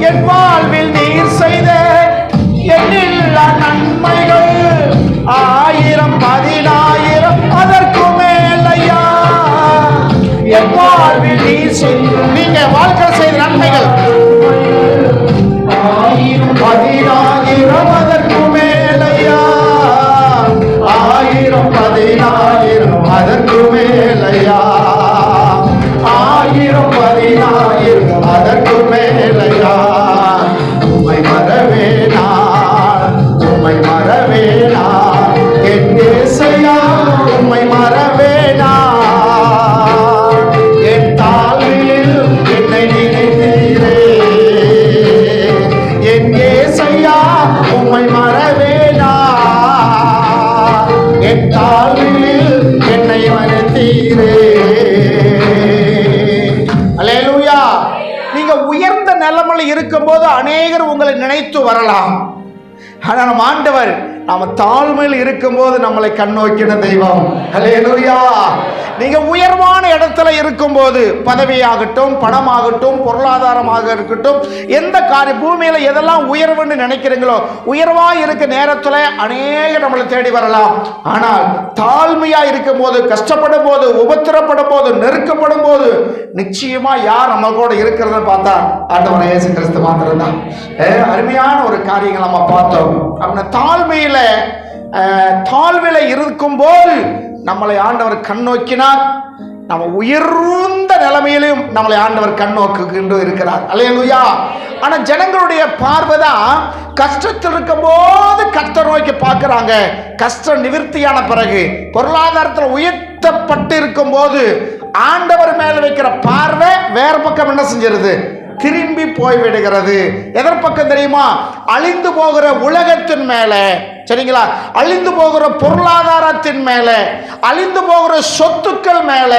என் வாழ்வில் நீர் செய்த எண்ணில்லா நன்மைகள் 1000 10,000 அதற்கு மேலையா. என் வாழ்வில் நீர் செய்த, நீங்க வாழ்க்கை செய்த நன்மைகள் 1000 10,000 அதற்கு மேலையா. 1000 10,000 அதற்கு மேலையா. 1000 10,000 அதற்கு மேலையா. உம்மை மறவேனா, உம்மை மறவேனா என் இயேசையா, உம்மை மறவேனா. என் தாழ்வில் என்னை நினைத்தீரே, என் இயேசையா உம்மை மறவேனா. என் தாழ்வில் என்னை மறந்தீரே. அல்லேலூயா. நீங்க உயர்ந்த நிலைமையில் இருக்கும்போது அநேகர் உங்களை நினைத்து வரலாம். ஆனா நம்ம ஆண்டவர் நாம தாழ்மையில் இருக்கும்போது நம்மளை கண்ணோக்கின தெய்வம். அல்லேலூயா. நீங்க உயர்வான இடத்துல இருக்கும்போது, பதவியாகட்டும், பணமாகட்டும், பொருளாதாரமாக இருக்கட்டும், எந்த காரியம் பூமியில எதெல்லாம் உயர்வுன்னு நினைக்கிறீங்களோ, உயர்வா இருக்க நேரத்துல அநேக நம்மளை தேடி வரலாம். ஆனால் தாழ்மையா இருக்கும் போது, கஷ்டப்படும் போது, உபத்திரப்படும் போது, நெருக்கப்படும் போது நிச்சயமா யார் நம்ம கூட இருக்கிறத பார்த்தா ஆண்டவர் இயேசு கிறிஸ்து மாத்திரம் தான். அருமையான ஒரு காரியங்கள் நம்ம பார்த்தோம். அவன தாழ்மையில இருக்கும் போது நம்மளை ஆண்டவர் கண்ணோக்கினார். நம்ம உயர்ந்த நிலைமையிலும் நம்மளை ஆண்டவர் கண்ணோக்குகின்ற இருக்கிறார். அல்லேலூயா. ஆனா ஜனங்களுடைய பார்வைதான் கஷ்டத்தில் இருக்கும் போது கர்த்தர் நோக்கி பார்க்கிறாங்க. கஷ்டம் நிவர்த்தியான பிறகு, பொருளாதாரத்தில் உயர்த்தப்பட்டு இருக்கும் போது ஆண்டவர் மேல வைக்கிற பார்வை வேற பக்கம் என்ன செஞ்சிருது? திரும்பி போய்விடுகிறது. எதன் பக்கம் தெரியுமா? அழிந்து போகிற உலகத்தின் மேல, சரிங்களா, அழிந்து போகிற பொருளாதாரத்தின் மேல, அழிந்து போகிற சொத்துக்கள் மேல,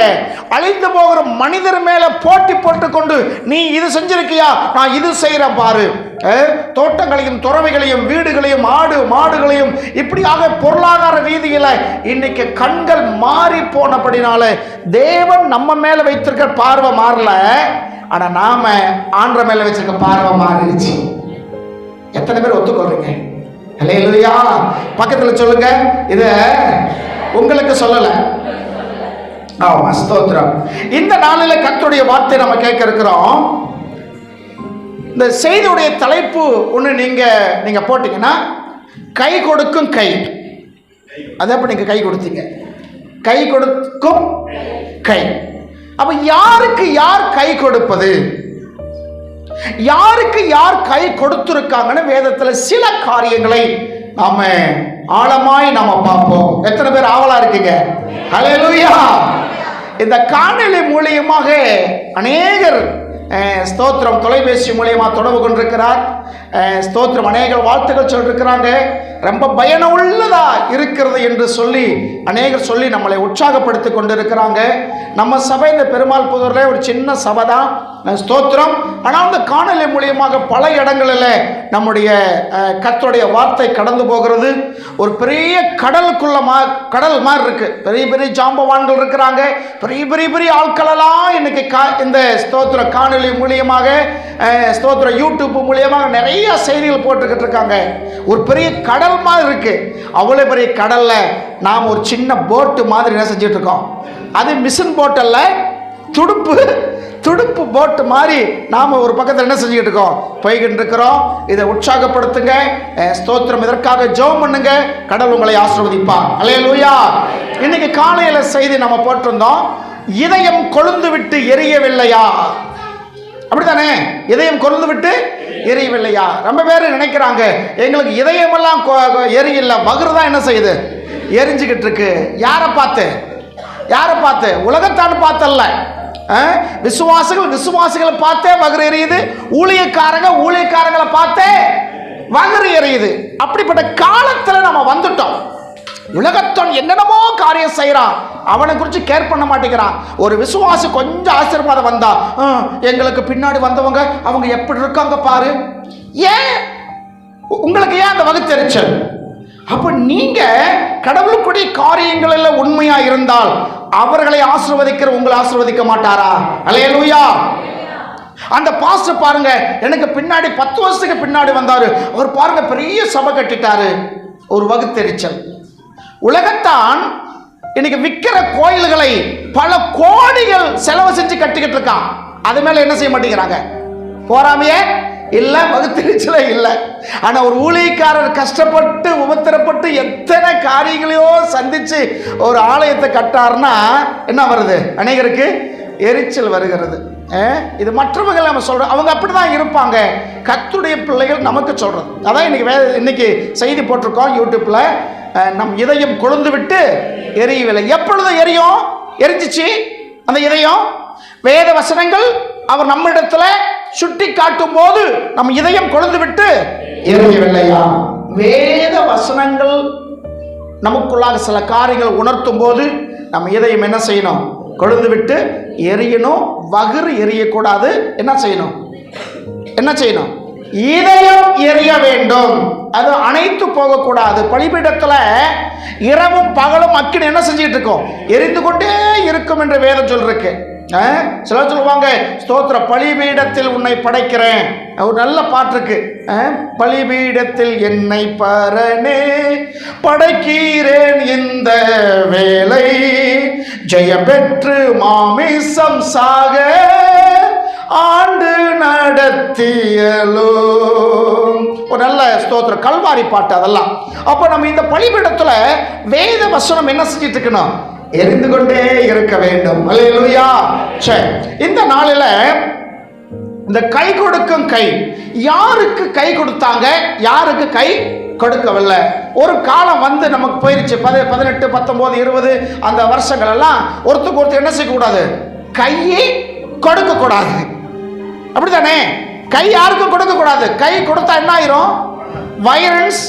அழிந்து போகிற மனிதர் மேல போட்டி போட்டுக்கொண்டு, நீ இது செஞ்சிருக்கியா, நான் இது செய்யறேன் பாரு. தோட்டங்களையும் துறவைகளையும் வீடுகளையும் ஆடு மாடுகளையும் இப்படியாக பொருளாதார ரீதியில இன்னைக்கு கண்கள் மாறி போனபடினால தேவன் நம்ம மேல வைத்திருக்க பார்வை மாறல. ஆனா நாம ஆண்டவர் மேல வச்சிருக்க பார்வை மாறிடுச்சு. எத்தனை பேர் ஒத்துக்கொள்றீங்க? அல்லேலூயா. பக்கத்துல சொல்லுங்க, இத உங்களுக்கு சொல்லல. ஸ்தோத்திரம். இந்த நாளில கர்த்தருடைய வார்த்தை நம்ம கேட்க இருக்கிறோம். இந்த செய்தியுடைய தலைப்பு ஒன்று நீங்க போட்டீங்கன்னா, கை கொடுக்கும் கை. அதை அப்ப நீங்க கை கொடுத்தீங்க, கை கொடுக்கும் கை. அப்ப யாருக்கு யார் கை கொடுப்பது, யாருக்கு யார் கை கொடுத்திருக்காங்கன்னு வேதத்துல சில காரியங்களை நாம ஆழமாய் நாம பார்ப்போம். எத்தனை பேர் ஆவலா இருக்கீங்க? ஹல்லேலூயா. இந்த காணொளி மூலியமாக அநேகர் ஸ்தோத்திரம் தொலைபேசி மூலியமா தொடர்பு கொண்டிருக்கிறார். ஸ்தோத்திரம். அநேகர் வாழ்த்துக்கள் சொல்லிருக்கிறாங்க. ரொம்ப பயனுள்ளதா இருக்கிறது என்று சொல்லி அநேகர் சொல்லி நம்மளை உற்சாகப்படுத்தி கொண்டிருக்கிறாங்க. நம்ம சபை இந்த பெருமாள் புதூர்ல ஒரு சின்ன சபை தான். ஸ்தோத்திரம். ஆனால் அந்த காணொளி மூலியமாக பல இடங்களில் நம்முடைய கர்த்தருடைய வார்த்தை கடந்து போகிறது. ஒரு பெரிய கடலுக்குள்ள கடல் மாதிரி இருக்கு. பெரிய பெரிய ஜாம்பவான்கள் இருக்கிறாங்க. பெரிய பெரிய பெரிய ஆட்களெல்லாம் இன்னைக்கு இந்த ஸ்தோத்திர காணொளி மூலியமாக, ஸ்தோத்திர யூடியூப் மூலியமாக நிறைய செய்திகள் போட்டுக்கிட்டு இருக்காங்க. ஒரு பெரிய கடல் மாதிரி இருக்கு. அவ்வளவு பெரிய கடல்ல நாம் ஒரு சின்ன போட்டு மாதிரி என்ன செஞ்சுட்டு இருக்கோம். அது மிஷின் போட் அல்ல, துடுப்பு போட்டு மாதிரி நாம ஒரு பக்கத்தில் என்ன செஞ்சுக்கிட்டு இருக்கோம், போய்கிட்டு இருக்கிறோம். இதை உற்சாகப்படுத்துங்க. ஸ்தோத்திரம். இதற்காக ஜெபம் பண்ணுங்க. கடவுள் உங்களை ஆசீர்வதிப்பார். அல்லேலூயா. இன்னைக்கு காலையில செய்தி நம்ம போட்டிருந்தோம், இதயம் கொழுந்து விட்டு எரியவில்லையா. அப்படித்தானே? இதயம் கொழுந்து விட்டு எரியவில்லையா. ரொம்ப பேர் நினைக்கிறாங்க எங்களுக்கு இதயமெல்லாம் எரியல, வகுறு தான் என்ன செய்யுது, எரிஞ்சுக்கிட்டு இருக்கு. யாரை பார்த்து? உலகத்தான் பார்த்தல்ல. விசுவாசிகளை பார்த்தே வகுறு எரியுது. ஊழியக்காரங்களை பார்த்தே வகுறு எரியுது. அப்படிப்பட்ட காலத்துல நம்ம வந்துட்டோம். உலகத்தன் என்னென்னமோ காரியம் செய்யறான், அவனை குறித்து கேர் பண்ண மாட்டேங்கிறான். ஒரு விசுவாசி கொஞ்சம் ஆசீர்வாதம் வந்தா, எங்களுக்கு பின்னாடி வந்தவங்க அவங்க எப்படி இருக்காங்க பாரு. ஏன் உங்களுக்கு ஏன் அந்த வகுத்தெரிச்சல்? அப்ப நீங்க கடவுளுக்குடைய காரியங்களில் உண்மையா இருந்தால் அவர்களை ஆசீர்வதிக்கிற உங்களை ஆசீர்வதிக்க மாட்டாரா? அல்லேலூயா. அந்த பாஸ்டர் பாருங்க, எனக்கு பின்னாடி 10 வருஷத்துக்கு பின்னாடி வந்தாரு. அவர் பாருங்க பெரிய சபை கட்டிட்டாரு. ஒரு வகுத்தெரிச்சல். உலகத்தான் இன்னைக்கு விற்கிற கோயில்களை பல கோடிகள் செலவு செஞ்சு கட்டிக்கிட்டு இருக்கான். அது மேல என்ன செய்ய மாட்டேங்கிறாங்க? போராமையே இல்ல, வகுத்தெரிச்சலே இல்லை. ஆனா ஒரு ஊழியக்காரர் கஷ்டப்பட்டு உபத்திரப்பட்டு எத்தனை காரியங்களையோ சந்திச்சு ஒரு ஆலயத்தை கட்டாருன்னா என்ன வருது? அநேகருக்கு எரிச்சல் வருகிறது. இது மற்றவர்கள் நம்ம சொல்றோம், அவங்க அப்படிதான் இருப்பாங்க. கர்த்தருடைய பிள்ளைகள் நமக்கு சொல்றது அதான். இன்னைக்கு செய்தி போட்டிருக்கோம் யூடியூப்ல. நம் இதயம் கொழுந்து விட்டு எரியவில்லை. எப்பொழுது எரியும்? எரிஞ்சிச்சு அந்த இதயம். வேத வசனங்கள் அவர் நம்மிடத்துல சுட்டி காட்டும் போது நம் இதயம் கொழுந்து விட்டு எரியவில்லையா? வேத வசனங்கள் நமக்குள்ளாக சில காரியங்கள் உணர்த்தும் போது நம்ம இதயம் என்ன செய்யணும்? கொழுந்து விட்டு எரியணும். வகிறு எரியக்கூடாது. என்ன செய்யணும்? இதயம் எரிய வேண்டும். அது அணைத்து போகக்கூடாது. பலிபீடத்துல இரவும் பகலும் அக்கினி என்ன செஞ்சுட்டு இருக்கோம்? எரிந்து கொண்டே இருக்கும் என்று வேதம் சொல்லிருக்கு. சிலர் சொல்லுவாங்க, ஸ்தோத்திர பலிபீடத்தில் உன்னை படைக்கிறேன். ஒரு நல்ல பாட்டு இருக்கு. பலிபீடத்தில் என்னை பரனே படைக்கிறேன் இந்த வேளை, ஜெய பெற்று மாமிசம் சாக ஆண்டு நடத்தியலோ. ஒரு நல்ல ஸ்தோத்திர கல்வாரி பாட்டு அதெல்லாம். அப்ப நம்ம இந்த பலிபீடத்துல வேத வசனம் என்ன செஞ்சிட்டு இருக்கணும்? எரிந்து கொண்டே இருக்க வேண்டும். அல்லேலூயா. சரி, இந்த நாளில இந்த கை கொடுக்கும் கை, யாருக்கு கை கொடுத்தாங்க, யாருக்கு கை கொடுக்கவில்லை? ஒரு காலம் வந்து நமக்கு போயிருச்சு. 18, 19, 20 அந்த வருஷங்கள் எல்லாம் ஒருத்தருக்கு ஒருத்தர் என்ன செய்யக்கூடாது? கையை கொடுக்க கூடாது. அப்படித்தானே? கை யாருக்கும் கொடுக்க கூடாது. கை கொடுத்தா என்ன ஆயிரும்? வைரஸ்,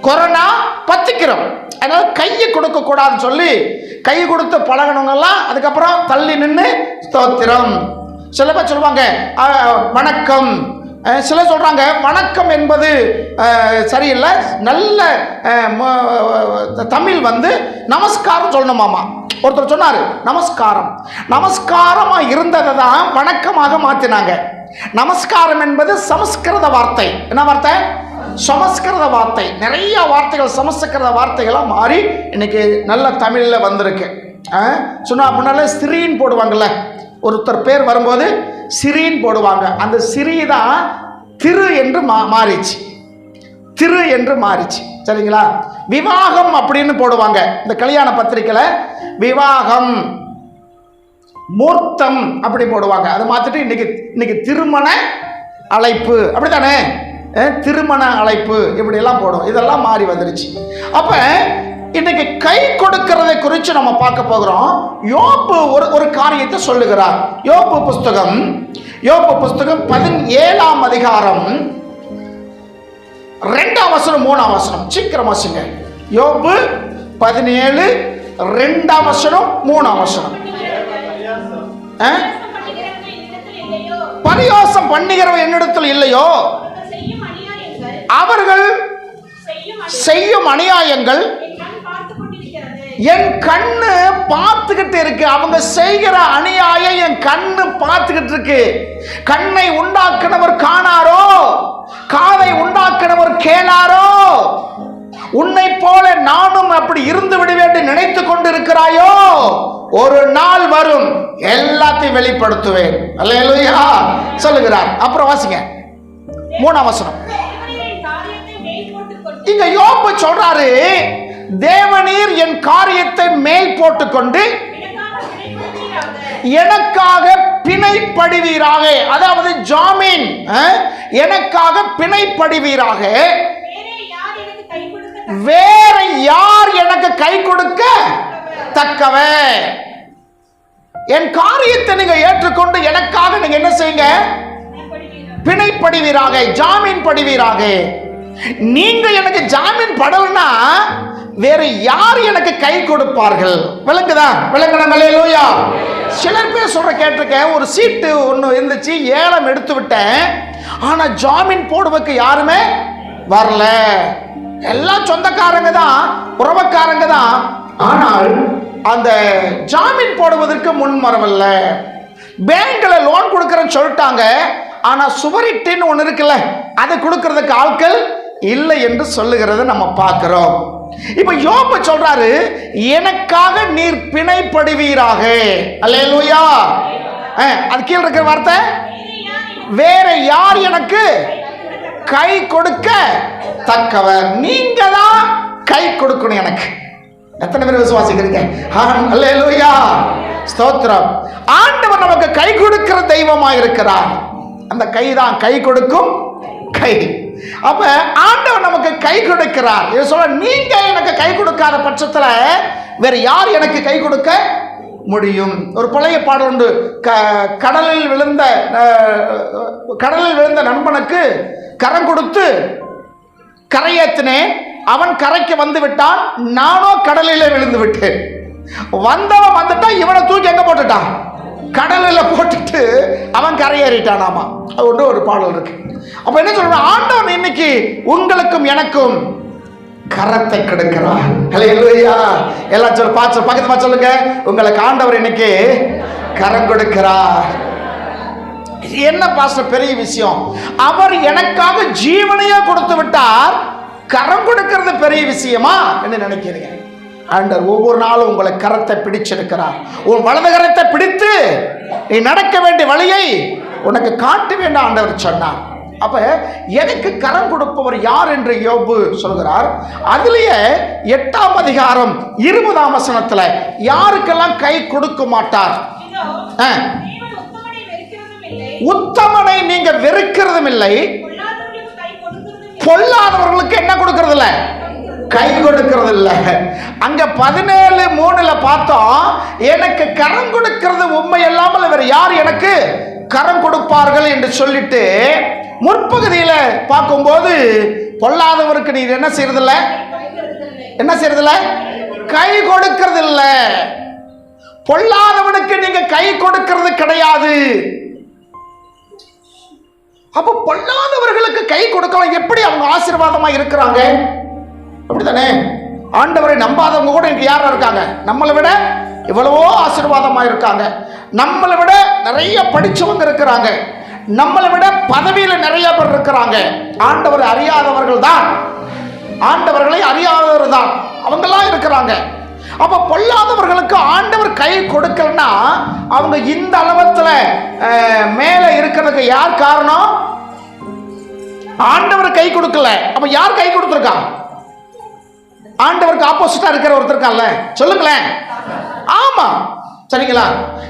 கொரோனா பத்திக்கிறோம். அதனால கையை கொடுக்க கூடாதுன்னு சொல்லி கை கொடுத்து பழகணுங்கெல்லாம் அதுக்கப்புறம் தள்ளி நின்று ஸ்தோத்திரம். சில பேர் சொல்லுவாங்க வணக்கம். சில சொல்றாங்க வணக்கம் என்பது சரியில்லை, நல்ல தமிழ் வந்து நமஸ்காரம் சொல்லணுமாமா. ஒருத்தர் சொன்னாரு நமஸ்காரம். நமஸ்காரமா இருந்ததை தான் வணக்கமாக மாத்தினாங்க. நமஸ்காரம் என்பது சமஸ்கிருத வார்த்தை. என்ன வார்த்தை? சமஸ்கிருத வார்த்தை. நிறைய வார்த்தைகள் சமஸ்கிருத வார்த்தைகளாக மாறி இன்னைக்கு நல்ல தமிழில் வந்திருக்கு. சொன்னா முன்னால சிறின்னு போடுவாங்கல்ல, ஒருத்தர் பேர் வரும்போது சிறின்னு போடுவாங்க. அந்த சிறி தான் திரு என்று மாறிச்சு. திரு என்று மாறிச்சு. சரிங்களா? விவாகம் அப்படின்னு போடுவாங்க இந்த கல்யாண பத்திரிக்கையில். விவாகம், மூர்த்தம் அப்படி போடுவாங்க. அதை மாற்றிட்டு இன்னைக்கு திருமண அழைப்பு அப்படித்தானே? திருமண அழைப்பு இப்படியெல்லாம் போடும். இதெல்லாம் மாறி வந்துருச்சு. அப்ப இன்னைக்கு கை கொடுக்கிறதை குறித்து நம்ம பார்க்க போகிறோம். யோப்பு ஒரு காரியத்தை சொல்லுகிறார். யோப்பு புஸ்தகம் 17ஆம் அதிகாரம் 2ஆம் வசனம் 3ஆம் வசனம். சீக்கிரம் வாசிங்க. யோப்பு 17 2ஆம் வசனம் 3ஆம் வசனம். பரியாசம் பண்ணுகிறவன் என்னிடத்தில் இல்லையோ? அவர்கள் செய்யும் அநியாயங்கள் என் கண்ணு பார்த்துக்கிட்டு இருக்கு. அவங்க செய்கிற அநியாயம் என் கண்ணு பார்த்துக்கிட்டு இருக்கு. கண்ணை உண்டாக்குனவர் காணாரோ? காதை உண்டாக்குனவர் கேளாரோ? உன்னை போல நானும் அப்படி இருந்து விடுவேன் நினைத்து கொண்டிருக்கிறாயோ? ஒரு நாள் வரும், எல்லாத்தையும் வெளிப்படுத்துவேன். அல்லேலூயா சொல்லுகிறார். அப்புறம் வாசிங்க 3ஆம் வசனம். இங்க யோபு சொல்றாரு, தேவனீர் என் காரியத்தை மேல் போட்டுக்கொண்டு எனக்காக பிணைப்படுவீராக. அதாவது ஜாமீன், எனக்காக பிணைப்படுவீராக. வேற யார் எனக்கு கை கொடுக்க தக்கவன்? என் காரியத்தை நீங்க ஏற்றுக்கொண்டு எனக்காக நீங்க என்ன செய்யுங்க? பிணைப்படுவீராக, ஜாமீன் படுவீராக. நீங்க எனக்கு ஜாமீன் படலனா வேற யார் எனக்கு கை கொடுப்பார்கள்? விளங்குதா? விளங்கணும். அல்லேலூயா. சிலர் பேர் சொல்ற கேட்டிருக்கேன், ஒரு சீட்டு ஒன்று இருந்துச்சு, ஏலம் எடுத்து விட்டேன், ஆனா ஜாமீன் போடுவதற்கு யாருமே வரல. எல்லாம் சொந்தக்காரங்க தான், உறவுக்காரங்க தான், ஆனால் அந்த ஜாமீன் போடுவதற்கு முன் வரவில்லை. பேங்க்ல லோன் கொடுக்கறேன்னு சொல்லிட்டாங்க, ஆனா சுவரிட்டின்னு ஒண்ணு இருக்குல்ல, அது கொடுக்கறதுக்கு ஆட்கள் இல்லை என்று சொல்லுகிறத நம்ம பார்க்கிறோம். இப்ப யோபு சொல்றாரு, எனக்காக நீர் பிணைப்படுவீராக. அல்லேலூயா. அது கீழ இருக்கிற வார்த்தை, வேற யார் எனக்கு கை கொடுக்க தக்கவர்? நீங்க தான் கை கொடுக்கணும் எனக்கு. எத்தனை பேர் விசுவாசிக்கிறீங்க? அல்லேலூயா, ஸ்தோத்திரம். ஆண்டவர் நமக்கு கை கொடுக்கிற தெய்வமாக இருக்கிறார். அந்த கை தான் கை கொடுக்கும் கை. அப்ப ஆண்டவர் நமக்கு கை கொடுக்கிறார். இது சொல்ல, நீங்க எனக்கு கை கொடுக்காத பட்சத்துல வேற யார் எனக்கு கை கொடுக்க முடியும்? ஒரு பழைய பாடல் உண்டு, கடலில் விழுந்த நண்பனுக்கு கரம் கொடுத்து கரையேற்றினேன், அவன் கரைக்கு வந்து விட்டான், நானோ கடலிலே விழுந்து விட்டேன். வந்தவன் வந்துட்டான், இவனை தூக்கி எங்க போட்டுட்டான்? கடலில் போட்டுட்டு அவன் கரையேறிட்டானாமா. அது ஒன்று ஒரு பாடல் இருக்கு. அப்ப என்ன சொல்ற, ஆண்டவன் இன்னைக்கு உங்களுக்கும் எனக்கும் கரத்தை கொடுக்கிறார். ஹல்லேலூயா. எல்லாம் சொல்ல பக்கத்துல சொல்லுங்க, உங்களுக்கு ஆண்டவர் இன்னைக்கு கரம் கொடுக்கிறார். என்ன பாஸ்டர் பெரிய விஷயம், அவர் எனக்காக ஜீவனையே கொடுத்து விட்டார், கரம் கொடுக்கிறது பெரிய விஷயமா என்ன நினைக்கிறீங்க? ஆண்டவர் ஒவ்வொரு நாளும் உங்களை கரத்தை பிடிச்சிருக்கிறார். உன் வலது கரத்தை பிடித்து நீ நடக்க வேண்டிய வழியை உனக்கு காட்ட வேண்டும் ஆண்டவர் சொன்னார். அப்ப எனக்கு கரம் கொடுப்பவர் யார் என்று யோபு சொல்கிறார். அதுலயே 8ஆம் அதிகாரம் 20ஆம் வசனத்துல யாருக்கெல்லாம் கை கொடுக்க மாட்டார்? உத்தமனை நீங்க வெறுக்கிறதும் இல்லை, பொல்லாதவர்களுக்கு என்ன கொடுக்கிறது இல்ல, கை கொடுக்கிறது இல்ல. அங்க 17:3 பார்த்தோம், எனக்கு கரம் கொடுக்கிறது உண்மை இல்லாமல் வேற யார் எனக்கு கரம் கொடுப்பார்கள் என்று சொல்லிட்டு, முற்பகுதியில பார்க்கும்போது பொல்லாதவருக்கு நீர் என்ன செய்யறதில்ல, கை கொடுக்கிறது இல்ல. பொல்லாதவனுக்கு நீங்க கை கொடுக்கிறது கிடையாது. அப்ப பொல்லாதவர்களுக்கு கை கொடுக்கலாம். எப்படி அவங்க ஆசீர்வாதமா இருக்கிறாங்க? அப்படித்தானே? ஆண்டவரை நம்பாதவங்க கூட இங்க யாரா இருக்காங்க? நம்மளை விட எவ்வளவோ ஆசீர்வாதமா இருக்காங்க. நம்மளை விட நிறைய படிச்சவங்க இருக்கிறாங்க. நம்மளை விட பதவியில நிறைய பேர் இருக்கிறாங்க. ஆண்டவரை அறியாதவர்கள் தான், ஆண்டவர்களை அறியாதவர் தான் அவங்கெல்லாம் இருக்கிறாங்க. அப்ப பொல்லாதவர்களுக்கு ஆண்டவர் கை கொடுக்கலன்னா அவங்க இந்த அளவத்துல மேல இருக்கிறதுக்கு யார் காரணம்? ஆண்டவர் கை கொடுக்கல. அப்ப யார் கை கொடுத்திருக்கா? ஆண்டவருக்கு ஆப்போசிட்டா இருக்கிற ஒருத்தர் இருக்கான்ல, சொல்லுங்களேன். ஆமா, சரிங்களா?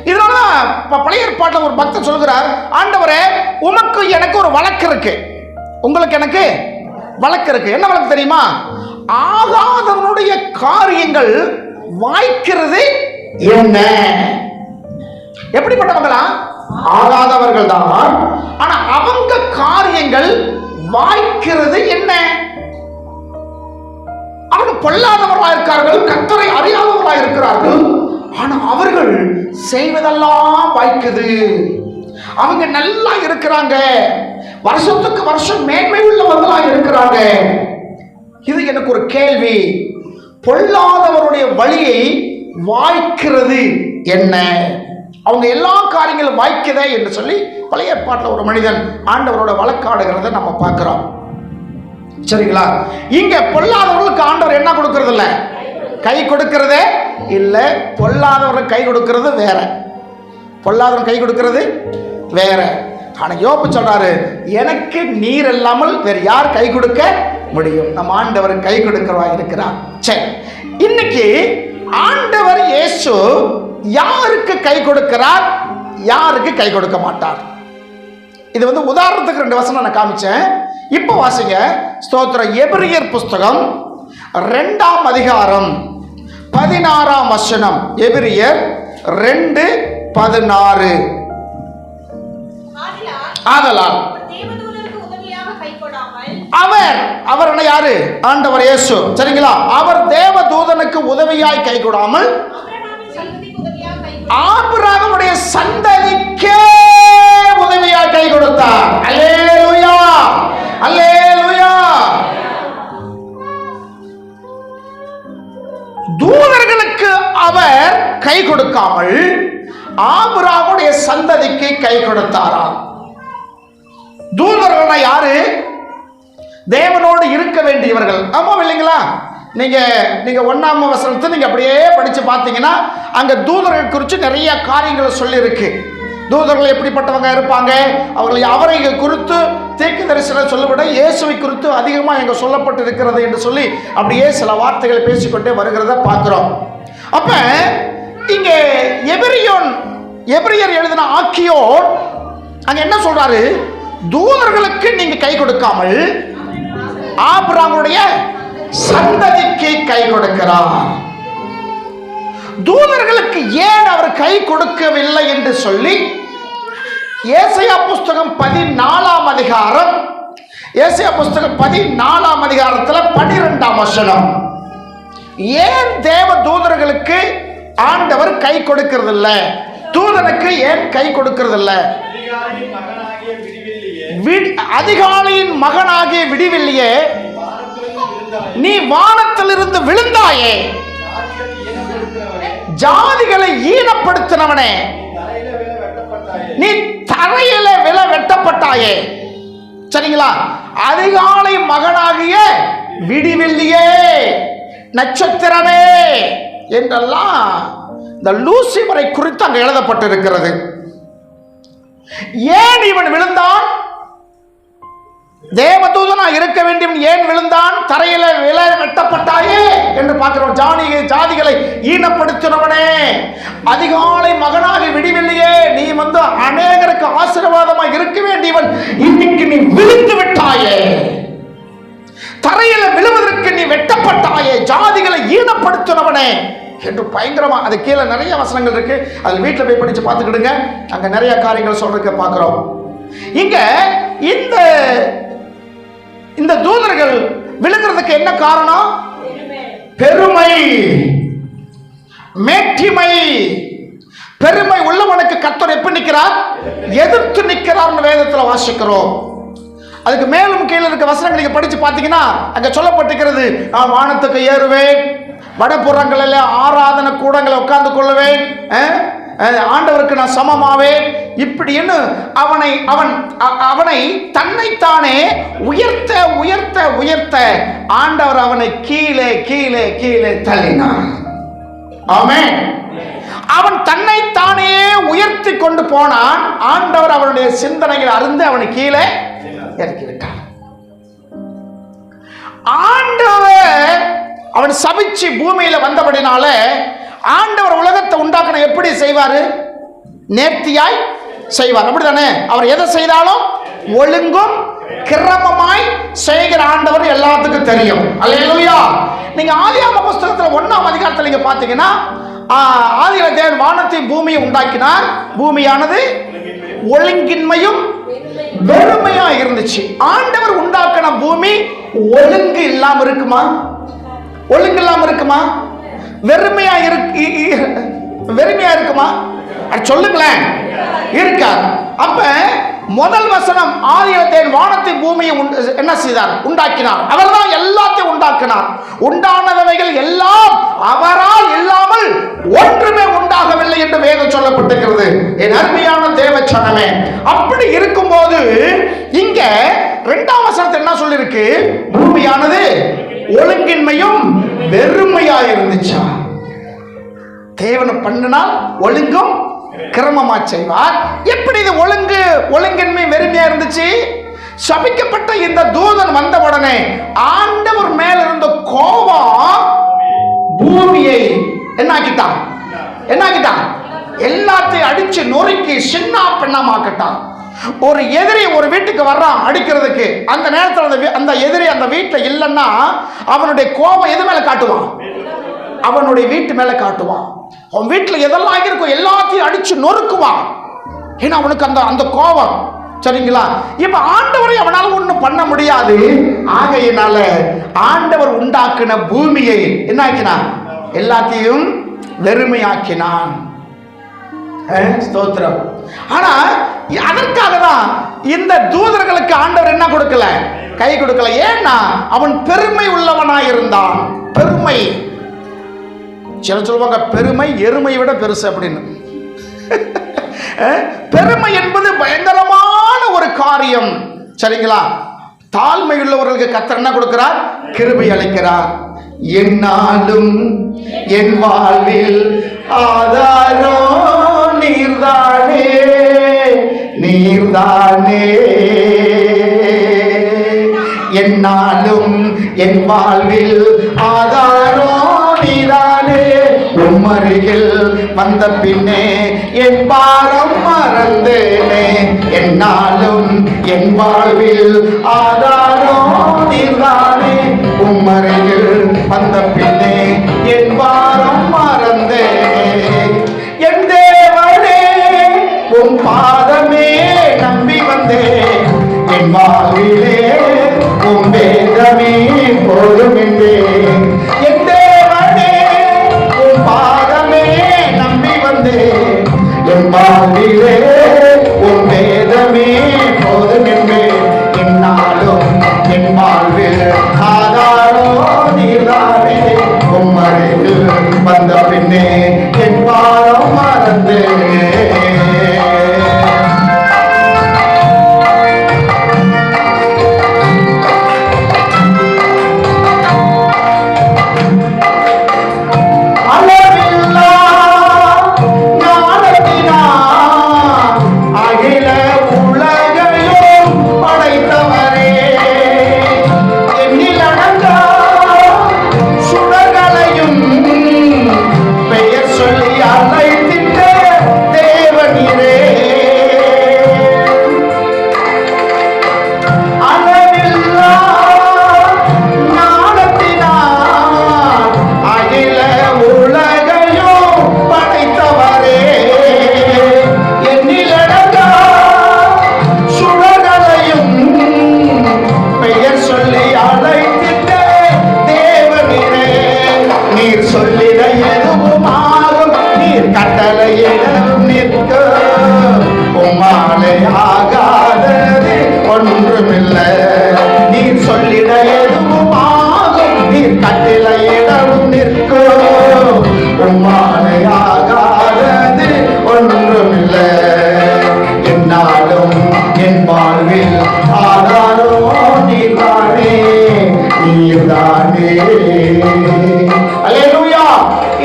இதனாலதான் பழைய ஏற்பாட்டில் ஒரு பக்தர் சொல்கிறார், ஆண்டவரே உமக்கு எனக்கு ஒரு வழக்கு இருக்கு, உங்களுக்கு எனக்கு வழக்கு இருக்கு. என்ன வழக்கு தெரியுமா? ஆகாதவனுடைய காரியங்கள் வாய்க்கிறது என்ன? எப்படிப்பட்டவங்களா? ஆகாதவர்கள் தான், ஆனா அவங்க காரியங்கள் வாய்க்கிறது என்ன? அவங்க பொல்லாதவர்களாக இருக்கிறார்கள், கர்த்தரை அறியாதவர்களாக இருக்கிறார்கள், ஆனா அவர்கள் செய்வதெல்லாம் வாய்க்குது. அவங்க நல்லா இருக்கிறாங்க, வருஷத்துக்கு வருஷம் மேன்மை உள்ளவர்களாக இருக்கிறாங்க. இது எனக்கு ஒரு கேள்வி, பொல்லாதவருடைய வழியை வாய்க்கிறது என்ன? அவங்க எல்லா காரியங்களும் வாய்க்குதே என்று சொல்லி பழைய ஏற்பாட்டில் ஒரு மனிதன் ஆண்டவரோட வழக்காடுகிறத நம்ம பார்க்கிறோம். சரிங்களா? இங்க பொல்லாதவர்களுக்கு ஆண்டவர் என்ன கொடுக்கிறது இல்ல, கை கொடுக்கிறதே இல்ல. பொல்லாதவர்கள் கை கொடுக்கிறது வேற, பொல்லாதவன் கை கொடுக்கிறது வேற. ஆனா யோபு சொல்றாரு, எனக்கு நீர் இல்லாமல் வேற யார் கை கொடுக்க முடியும்? நம்ம ஆண்டவர் கை கொடுக்கிறவா இருக்கிறார். சரி, இன்னைக்கு ஆண்டவர் இயேசு யாருக்கு கை கொடுக்கிறார், யாருக்கு கை கொடுக்க மாட்டார்? இது உதாரணத்துக்கு 2 வசனம் நான் காமிச்சேன். இப்போ வாசிங்க, ஸ்தோத்திரம். எபிரியர் புஸ்தகம் 2ஆம் அதிகாரம் 16ஆம் வசனம். எபிரியர் 2:16. ஆதலால் அவர் என்ன யாரு? ஆண்டவர் இயேசு. சரிங்களா? அவர் தேவ தூதனுக்கு உதவியாய் கை கொடாமல் ஆபிரகாமுடைய சந்ததிக்கே உதவியாய் கை கொடுத்தார். அல்லேலூயா, அல்லேலூயா. தூதர்களுக்கு அவர் கை கொடுக்காமல் ஆபிரகாமுடைய சந்ததிக்கு கை கொடுத்தாராம். தூதர்கள்னா யாரு? தேவனோடு இருக்க வேண்டியவர்கள். ஆமா இல்லைங்களா? நீங்க 1ஆம் வசனத்தை நீங்க அப்படியே படிச்சு பார்த்தீங்கன்னா அங்க தூதர்கள் குறித்து நிறைய காரியங்களை சொல்லி இருக்கு. தூதர்கள் எப்படிப்பட்டவங்க இருப்பாங்க, அவரை குறித்து தீர்க்க தரிசனம் சொல்லப்பட இயேசுவை குறித்து அதிகமாக எங்க சொல்லப்பட்டு இருக்கிறது என்று சொல்லி அப்படியே சில வார்த்தைகளை பேசிக்கொண்டே வருகிறத பார்க்கிறோம். அப்ப இங்க எபிரியர் எழுதின ஆக்கியோர் அங்க என்ன சொல்றாரு? தூதர்களுக்கு நீங்க கை கொடுக்காமல் ஆபிரகாமுடைய சந்ததிக்கு கை கொடுக்கிறார். தூதர்களுக்கு ஏன் அவர் கை கொடுக்கவில்லை என்று சொல்லி ஏசாயா புஸ்தகம் 14ஆம் அதிகாரம், ஏசாயா புஸ்தகம் 14ஆம் அதிகாரத்தில் 12ஆம் வசனம், ஏன் தேவ தூதர்களுக்கு ஆண்டவர் கை கொடுக்கிறதில்ல, தூதனுக்கு ஏன் கை கொடுக்கிறதில்ல? அதிகாலையின் மகனாகிய விடிவெள்ளியே, நீ வானத்திலிருந்து விழுந்தாயே, ஜாதிகளை ஈனப்படுத்தினவனே, நீ தரையில விழ வெட்டப்பட்டாயே. சரிங்களா? அதிகாலை மகனாகிய விடிவெள்ளியே, நட்சத்திரமே என்றெல்லாம் இந்த லூசிபரை குறித்து அங்க எழுதப்பட்டிருக்கிறது. ஏன் இவன் விழுந்தான்? தேவதூதனா இருக்க வேண்டியவன் ஏன் விழுந்தான்? தரையில விழ வெட்டப்பட்டாயே என்று பார்க்கிறோம். ஜாதிகளை ஈனப்படுத்தினவனே, அதிகாலை மகனாகி விடிவெள்ளியே, நீ அநேகருக்கு ஆசீர்வாதமாக இருக்க வேண்டியவன், இன்னைக்கு நீ விழுந்து விட்டாயே, தரையில விழுவதற்கு நீ வெட்டப்பட்டாயே, ஜாதிகளை ஈனப்படுத்தினவனே என்று பயங்கரமா. அது கீழே நிறைய வசனங்கள் இருக்கு, அது வீட்டில் போய் படிச்சு பார்த்துக்கிடுங்க. அங்க நிறைய காரியங்கள் சொல்றதுக்கு பார்க்கிறோம். இங்க இந்த தூதர்கள் விழுகிறதுக்கு என்ன காரணம்? பெருமை, மேட்டிமை. பெருமை உள்ளவனுக்கு கர்த்தர் எப்படி நிற்கிறார்? எதிர்த்து நிற்கிறார் வேதத்தில் வாசிக்கிறோம். அதுக்கு மேலும் கீழே இருக்க வசனங்களை படிச்சு பார்த்தீங்கன்னா அங்க சொல்லப்பட்டிருக்கிறது, நான் வானத்துக்கு ஏறுவேன், வடபுறங்களில் ஆராதனை கூடங்களை உட்கார்ந்து கொள்ளுவேன், ஆண்டவருக்கு நான் சமமாவேன், இப்படின்னு அவனை தன்னைத்தானே உயர்த்த உயர்த்த உயர்த்த ஆண்டவர் அவனை கீழே கீழே கீழே தள்ளினார். ஆமென். அவன் தன்னைத்தானே உயர்த்தி கொண்டு போனான். ஆண்டவர் அவனுடைய சிந்தனைகள் அருந்து அவனை கீழே இறக்கிவிட்டார். ஆண்டவர் அவன் சபிச்சு பூமியில வந்தபடினால ஆண்டவர் உலகத்தை உண்டாக்கின எப்படி செய்வாரு? நேர்த்தியாய் செய்வார். அப்படித்தானே? அவர் எதை செய்தாலும் ஒழுங்கும் கிரமமாய் செய்கிற ஆண்டவர் எல்லாத்துக்கும் தெரியும். அல்லேலூயா. நீங்க ஆதியாகம புஸ்தகத்தில் 1ஆம் அதிகாரத்தில் நீங்க பாத்தீங்கன்னா, ஆதியில தேவன் வானத்தையும் பூமியை உண்டாக்கினார். பூமியானது ஒழுங்கின்மையும் வெறுமையா இருந்துச்சு. ஆண்டவர் உண்டாக்கின பூமி ஒழுங்கு இல்லாம இருக்குமா? ஒழுங்கு இல்லாம இருக்குமா? வெறுமையா இருக்குமா? சொல்லுங்களேன். இருக்காது. அப்ப முதல் வசனம், ஆதியிலே வானத்தை பூமியை என்ன செய்தார்? உண்டாக்கினார். அவர் தான் எல்லாத்தையும் உண்டாக்கினார். உண்டானவைகள் எல்லாம் அவரால் இல்லாமல் ஒன்றுமே உண்டாகவில்லை என்று வேதம் சொல்லப்பட்டிருக்கிறது. என் அருமையான தேவ சனமே, அப்படி இருக்கும்போது இங்க 2ஆம் வசனத்தில் என்ன சொல்லிருக்கு? பூமியானது ஒழுங்கின்மையும் வெறுமையா இருந்துச்சா? தேவனை பண்ணினால் ஒழுங்கும் கிரமமா செய்வார். எப்படி இது ஒழுங்கின்மை வெறுமையா இருந்துச்சு? சபிக்கப்பட்ட இந்த தூதன் வந்த உடனே ஆண்டவர் மேல இருந்த கோபம் பூமியை என்னாக்கிட்டான்? எல்லாத்தையும் அடிச்சு நொறுக்கி சின்ன பின்னமாக்கிட்டான். ஒரு எதிரி ஒரு வீட்டுக்கு வர்றான் அடிக்கிறதுக்கு, அந்த நேரத்தில் அந்த எதிரி அந்த வீட்டில் இல்லைன்னா அவனுடைய கோபம் எது மேல காட்டுவான்? அவனுடைய வீட்டு மேல காட்டுவான். அவன் வீட்டில் எதெல்லாம் இருக்கும் எல்லாத்தையும் அடிச்சு நொறுக்குவான். ஏன்னா அவனுக்கு அந்த கோபம். சரிங்களா? இப்ப ஆண்டவரை அவனால ஒண்ணும் பண்ண முடியாது. ஆகையினால ஆண்டவர் உண்டாக்கின பூமியை என்ன ஆக்கினான்? எல்லாத்தையும் வெறுமையாக்கினான். ஸ்தோத்திரம். ஆனா அதற்காக தான் இந்த தூதர்களுக்கு ஆண்டவர் என்ன கொடுக்கல? கை கொடுக்கல. ஏன்னா அவன் பெருமை உள்ளவனாய் இருந்தான். பெருமை. சில சொல்லுவாங்க பெருமை எருமையை விட பெருசு அப்படின்னு. பெருமை என்பது பயங்கரமான ஒரு காரியம். சரிங்களா? தாழ்மை உள்ளவர்களுக்கு கர்த்தர் என்ன கொடுக்கிறார்? கிருபை அளிக்கிறார். என்னாலும் என் வாழ்வில் ஆதாரம் நீர்தானே, நீர்தானே. என்னாலும் என் வாழ்வில் ஆதாரம் நீதானே. உம்மருகில் வந்த பின்னே என் பாரம் மறந்தேனே. என்னாலும் என் வாழ்வில் ஆதாரம் நீதானே. உம்மருகில் வந்த பின்னே என் பாரம் மறந்தேனே. என் தேவனே உம் பாதமே நம்பி வந்தேன். என் வாழ்விலே உம் வேதமே போதும் என்றேன். என் தேவனே உம் பாதமே நம்பி வந்தேன். என் வாழ்விலே உம் வேதமே போதும் என்றேன். என்னாலும் என் வாழ்வில் ஆதாரோ நீதானே. உம் அருகில் வந்த பின்னே என் பாரம் மறந்தேனே.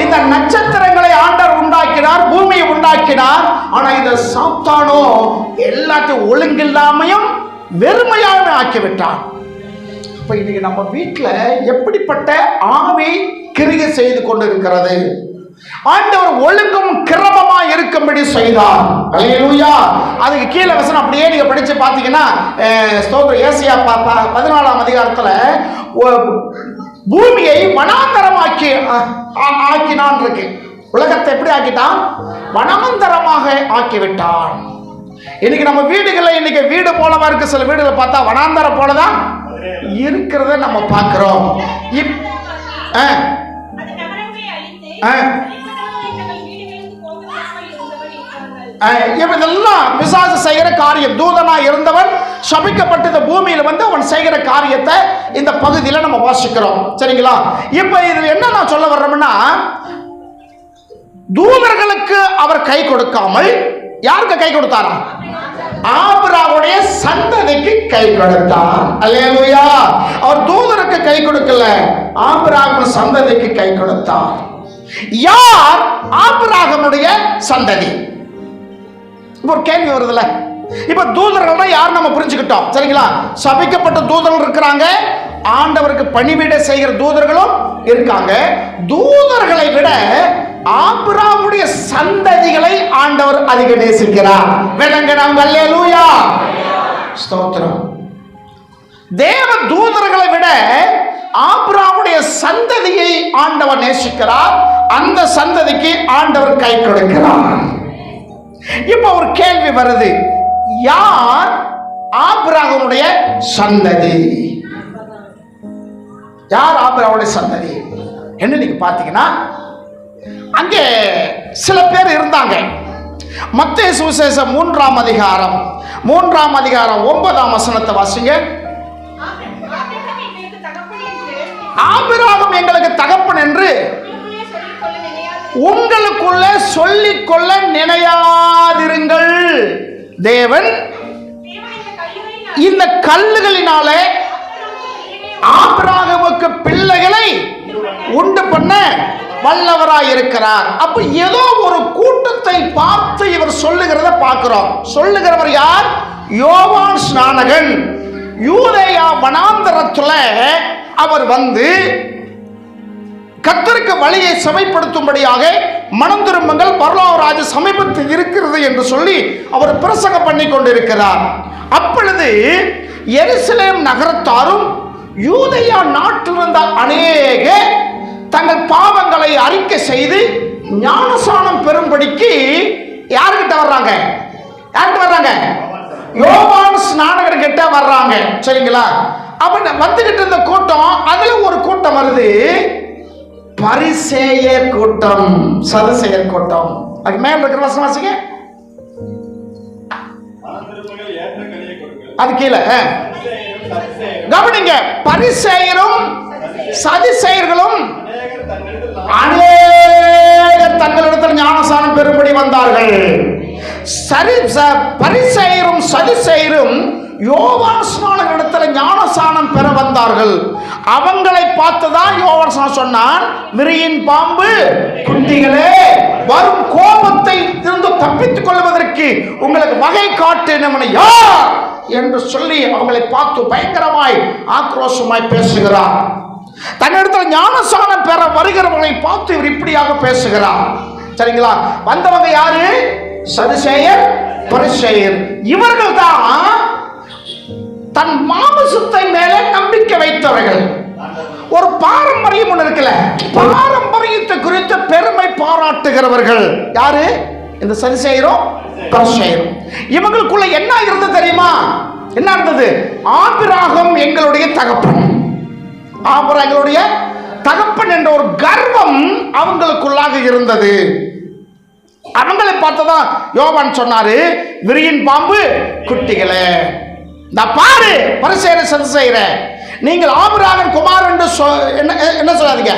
இந்த நட்சத்திரங்களை ஆண்டவர் உண்டாக்கினார், பூமியை உண்டாக்கினார். ஆனா இந்த சாத்தானோ எல்லாத்தையும் ஒழுங்கில்லாமையும் வெறுமையாக ஆக்கிவிட்டான். இப்ப இன்னைக்கு நம்ம வீட்டுல எப்படிப்பட்ட ஆவி கிரியை செய்து கொண்டு இருக்கிறது? ஆண்டவர் ஒழுங்கும் கிரமமா இருக்கும்படி செய்தார். அல்லேலூயா. அதுக்கு கீழே வசனம் அப்படியே நீங்க படிச்சு பாத்தீங்கன்னா, ஸ்தோத்திரம், ஏசாயா 14ஆம் அதிகாரத்துல பூமியை வனாந்தரமாக்கி ஆக்கினான் இருக்கு. உலகத்தை எப்படி ஆக்கிட்டான்? வனாந்தரமாக ஆக்கிவிட்டான். இன்னைக்கு நம்ம வீடுகளை இன்னைக்கு வீடு போலவா இருக்கு. சில வீடுகளை பார்த்தா வனாந்தரம் போலதான் இருக்கிறத நம்ம பார்க்கிறோம். இதெல்லாம் பிசாசு செய்கிற காரியம். தூதனா இருந்தவன் சபிக்கப்பட்டு இந்த பூமியில வந்து அவன் செய்கிற காரியத்தை இந்த பகுதியில் நம்ம வாசிக்கிறோம். சரிங்களா? இப்ப இது என்ன நான் சொல்ல வர்றோம்னா, தூதர்களுக்கு அவர் கை கொடுக்காமல் யாருக்கு கை கொடுத்தாரா? ஆபிரகாமுடைய சந்ததிக்கு கை கொடுத்தார். அல்லேலூயா. அவர் தூதருக்கு கை கொடுக்கல, ஆபிரகாம் சந்ததிக்கு கை கொடுத்தார். யார் ஆபிரகாமுடைய சந்ததி? ஒரு கேள்வி வருதுல்ல. இப்ப தூதர்கள்னா யார் நம்ம புரிஞ்சுக்கிட்டோம். சரிங்களா? சபிக்கப்பட்ட தூதர்கள் இருக்கிறாங்க, ஆண்டவருக்கு பணிவிட செய்கிற தூதர்களும் இருக்காங்க. தூதர்களை விட ஆபிரகாமுடைய சந்ததிகளை ஆண்டவர் அதிக நேசிக்கிறார். விளங்கணும். அல்லேலூயா. ஸ்தோத்திரம். தேவ தூதர்களை விட ஆபிரகாமுடைய சந்ததியை ஆண்டவர் நேசிக்கிறார். அந்த சந்ததிக்கு ஆண்டவர் கை கொடுக்கிறார். இப்ப ஒரு கேள்வி வருது, யார் ஆபிரகாமுடைய சந்ததி? யார் ஆபிரகாமுடைய சந்ததி என்ன நீங்க பாத்தீங்கன்னா, அங்கே சில பேர் இருந்தாங்க. மத்தேயு சுவிசேஷம் 3ஆம் அதிகாரம் 9ஆம் வசனத்தை வாசிங்க. ஆபிரகாம் எங்களுக்கு தகப்பன் என்று உங்களுக்குள்ள சொல்லிக்கொள்ள நினையாதிருங்கள். தேவன் இந்த கல்லுகளினாலே ஆபிரகாமுக்கு பிள்ளைகளை உண்டு பண்ண வல்லவராயிருக்கிறார். அப்ப ஏதோ ஒரு கூட்டத்தை பார்த்து இவர் சொல்லுகிறத பார்க்கிறோம். சொல்லுகிறவர் யார்? யோவான் ஸ்நானகன். யூதேயா வனாந்தரத்துல அவர் வந்து கர்த்தருக்கு வழியை சமைப்படுத்தும்படியாக மனம் திரும்புங்கள், பரலோகராஜ்ய சமீபத்தில் இருக்கிறது என்று சொல்லி அவர் பிரசங்கம் பண்ணி கொண்டிருக்கிறார். அப்பொழுது எருசலேம் நகரத்தாரும் யூதேயா நாட்டிலிருந்த அநேக தங்கள் பாவங்களை அறிக்கை செய்து ஞானசானம் பெறும்படிக்கு யாருக்கிட்ட வர்றாங்க? யார்கிட்ட வர்றாங்க? யோவான் ஸ்நானகர் கிட்ட வர்றாங்க. சரிங்களா? அப்ப வந்துகிட்டு இருந்த கூட்டம், அதுல ஒரு கூட்டம் வருது, பரிசேயர் கூட்டம், சதுசேயர் கூட்டம். அது மேல இருக்கிற வசனம் வாசிங்க. அது கீழே கவனிங்க. பரிசேயரும் சதுசேயர்களும் அநேகர் தங்களிடத்தில் ஞானசானம் பெறும்படி வந்தார்கள். பரிசேயரும் சதுசேயரும் யோவான் ஸ்நானகரிடத்தில் ஞானசானம் பெற வந்தார்கள். அவங்களை பார்த்துதான் யோவான் ஸ்நானம் சொன்னான், விரியின் பாம்பு குட்டிகளே, வரும் கோபத்தை இருந்து தப்பித்துக் கொள்வதற்கு உங்களுக்கு வகை காட்டினவன் யார் என்று சொல்லி அவங்களை பார்த்து பயங்கரமாய் ஆக்ரோஷமாய் பேசுகிறார். தன்னிடத்தில் ஞானசானம் பெற வருகிறவர்களை பார்த்து இவர் இப்படியாக பேசுகிறார். சரிங்களா? வந்தவங்க யாரு? சதுசேயர், பரிசேயர். இவர்கள் தான் தன் மாமிசத்தை மேலே நம்பிக்கை வைத்தவர்கள். ஒரு பாரம்பரியம் ஒன்று இருக்குல்ல, பாரம்பரியத்தை குறித்து பெருமை பாராட்டுகிறவர்கள் யாரு? இந்த சதுசேயரும் பரிசேயரும். இவங்களுக்குள்ள என்ன இருந்தது தெரியுமா? என்ன இருந்தது? ஆபிரகாம் எங்களுடைய தகப்பன், ஆபிரகாம் எங்களுடைய தகப்பன் என்ற ஒரு கர்வம் அவங்களுக்குள்ளாக இருந்தது. அவங்களை பார்த்ததான் யோவான் சொன்னாரு, விரியின் பாம்பு குட்டிகளே, நான் பாரு பரிசேயரை சதுசேயரை, நீங்கள் ஆபிரகாமின் குமாரன் என்று என்ன சொல்லாதீங்க,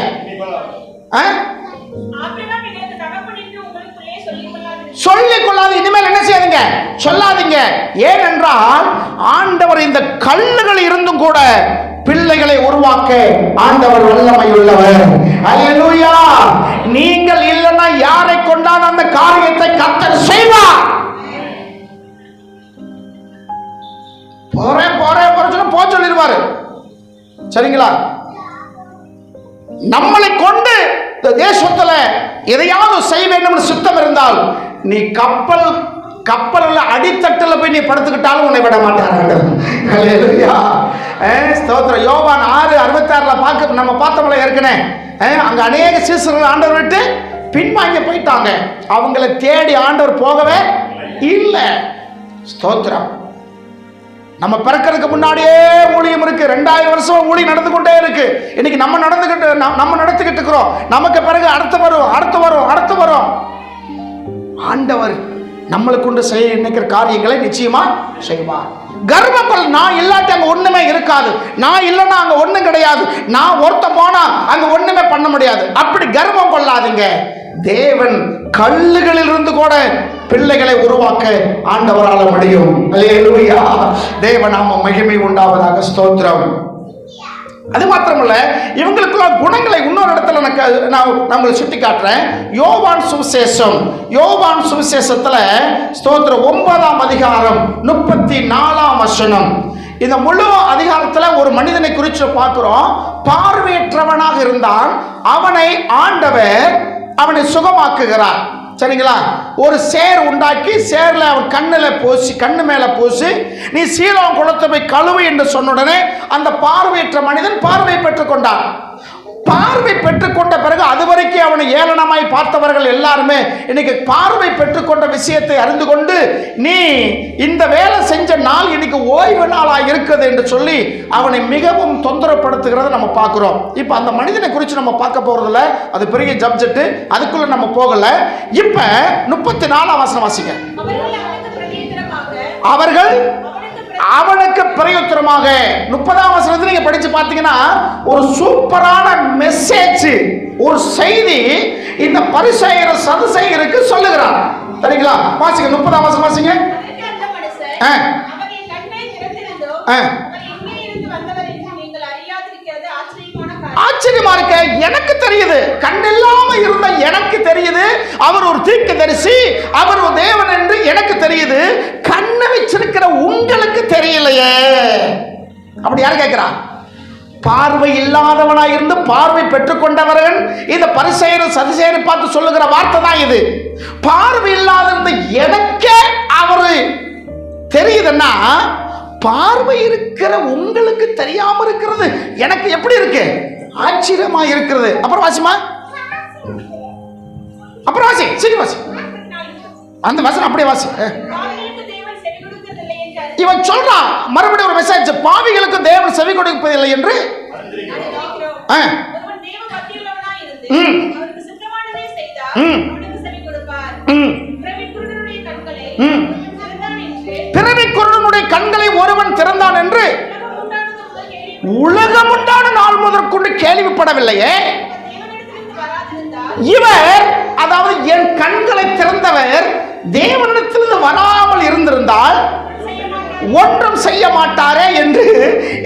சொல்லிக் கொள்ளாது. இனிமேல் என்ன செய்யாதீங்க, சொல்லாதீங்க. ஏனென்றால் ஆண்டவர் இந்த கல்லுகள் இருந்தும் கூட பிள்ளைகளை உருவாக்க ஆண்டவர் வல்லமை உள்ளவர். அல்லேலூயா. நீங்கள் இல்லைன்னா யாரை கொண்டால் அந்த காரியத்தை கர்த்தர் செய்வார். போறேன் போறேன் போற சொல்லிடுவாரு. சரிங்களா? நம்மளை கொண்டு இந்த தேசத்துல எதையாவது செய்ய வேண்டும் சித்தம் இருந்தால், நீ கப்பல் அடித்தட்டுல போய் நீ படுத்துக்கிட்டாலும் உன்னை விட மாட்டாங்க. ஸ்தோத்திரம். யோவான் 6:66 நம்ம பார்த்தோம்ல ஏற்கனவே, அங்க அநேக சீசர்கள் ஆண்டவர் விட்டு பின்வாங்கி போயிட்டாங்க. அவங்களை தேடி ஆண்டவர் போகவே இல்லை. ஸ்தோத்திரம். நம்ம பிறக்கிறதுக்கு முன்னாடியே ஊழியம் இருக்கு. 2000 வருஷம் ஊழியம் நடந்து கொண்டே இருக்கு. இன்னைக்கு நம்ம நடத்திக்கிட்டு இருக்கிறோம். நமக்கு பிறகு அடுத்து வரும். ஆண்டவர் நம்மளை கொண்டு செய்ய நினைக்கிற காரியங்களை நிச்சயமா செய்வார். கர்வம் கொள்ள, நான் இல்லாட்டி அங்க ஒண்ணுமே இருக்காது, நான் இல்லைன்னா அங்க ஒண்ணும் கிடையாது, நான் ஒருத்த போனா அங்க ஒண்ணுமே பண்ண முடியாது, அப்படி கர்வம் கொள்ளாதீங்க. தேவன் கல்லுகளில் இருந்து கூட பிள்ளைகளை உருவாக்க ஆண்டவரால் முடியும். அல்லேலூயா. தேவநாம மகிமை உண்டாவதாக. ஸ்தோத்திரம். அது மாத்திரமல்ல, இவங்களுக்குள்ள குணங்களை இன்னொரு இடத்துல நான் உங்களுக்கு சுட்டி காட்டுறேன். யோவான் சுவிசேஷத்துல ஸ்தோத்திரம் 9ஆம் அதிகாரம் 34ஆம் வசனம். இந்த முழு அதிகாரத்துல ஒரு மனிதனை குறித்து பார்க்கிறோம். பார்வையற்றவனாக இருந்தான், அவனை ஆண்டவர் அவனை சுகமாக்குகிறார். சரிங்களா? ஒரு சேர் உண்டாக்கி சேரில் அவன் கண்ணு மேல பூசி நீ சீலோன் குளத்தை போய் கழுவு என்று சொன்ன உடனே அந்த பார்வையற்ற மனிதன் பார்வை பெற்றுக் கொண்டான். பார்வை பெற்றுக்கொண்ட பிறகு அதுவரைக்கும் அவனை ஏளனமாய் பார்த்தவர்கள் எல்லாருமே இன்னைக்கு பார்வை பெற்றுக்கொண்ட விஷயத்தை அறிந்து கொண்டு, நீ இந்த வேலை செஞ்ச நாள் இன்னைக்கு ஓய்வு நாளாக இருக்குது என்று சொல்லி அவனை மிகவும் தொந்தரப்படுத்துகிறத நம்ம பார்க்கிறோம். இப்ப அந்த மனிதனை குறித்து நம்ம பார்க்க போறதில்ல, அது பெரிய சப்ஜெக்ட், அதுக்குள்ள நம்ம போகல. இப்ப 34ஆம் வசனம் வாசிங்க. அவர்கள் அவனுக்கு பிரயுத்தரமாக. 30ஆம் வசனத்தை நீங்க படிச்சு பார்த்தீங்கன்னா ஒரு சூப்பரான மெசேஜ் ஒரு செய்தி இந்த பரிசேயர் சதுசேயருக்கு சொல்லுகிறார். சரிங்களா? வாசிங்க, 30ஆம் வசனம் வாசிங்க. ஆச்சரியமா இருக்க, எனக்கு தெரியுது, கண்ணில்லாம இருந்த எனக்கு தெரியுது அவர் ஒரு தீர்க்கதரிசி, அவர் ஒரு தேவன் என்று எனக்கு தெரியுது, கண்ணை வச்சிருக்கிற உங்களுக்கு தெரியலையே. அப்படி யார் கேட்கிறா? பார்வை இல்லாதவனாய் இருந்து பார்வை பெற்றுக்கொண்டவர்கள் இந்த பரிசேயர் சதுசேயரை பார்த்து சொல்லுகிற வார்த்தை தான் இது. பார்வை இல்லாத இருந்த எனக்கே அவரு தெரியுதுன்னா பார்வை இருக்கிற உங்களுக்கு தெரியாம இருக்கிறது எனக்கு எப்படி இருக்கு? ஆச்சரியமா இருக்கிறது. அப்புறம் வாசிமா, அப்புறம் வாசி, சீக்கிரம் வாசி. அந்த வசனம் அப்படியே வாசி. இவன் சொல்றான் மறுபடியும் ஒரு மெசேஜ், பாவிகளுக்கு தேவன் செவி கொடுப்பதில்லை என்று. பிறவி குருடனுடைய கண்களை ஒருவன் திறந்தான் என்று உலகம் உண்டான நாள் முதற்கொண்டு கேள்விப்படவில்லையே. இவர், அதாவது என் கண்களை திறந்தவர் தேவனிடத்திலிருந்து வராமல் இருந்திருந்தால் ஒன்றும் செய்ய மாட்டாரே என்று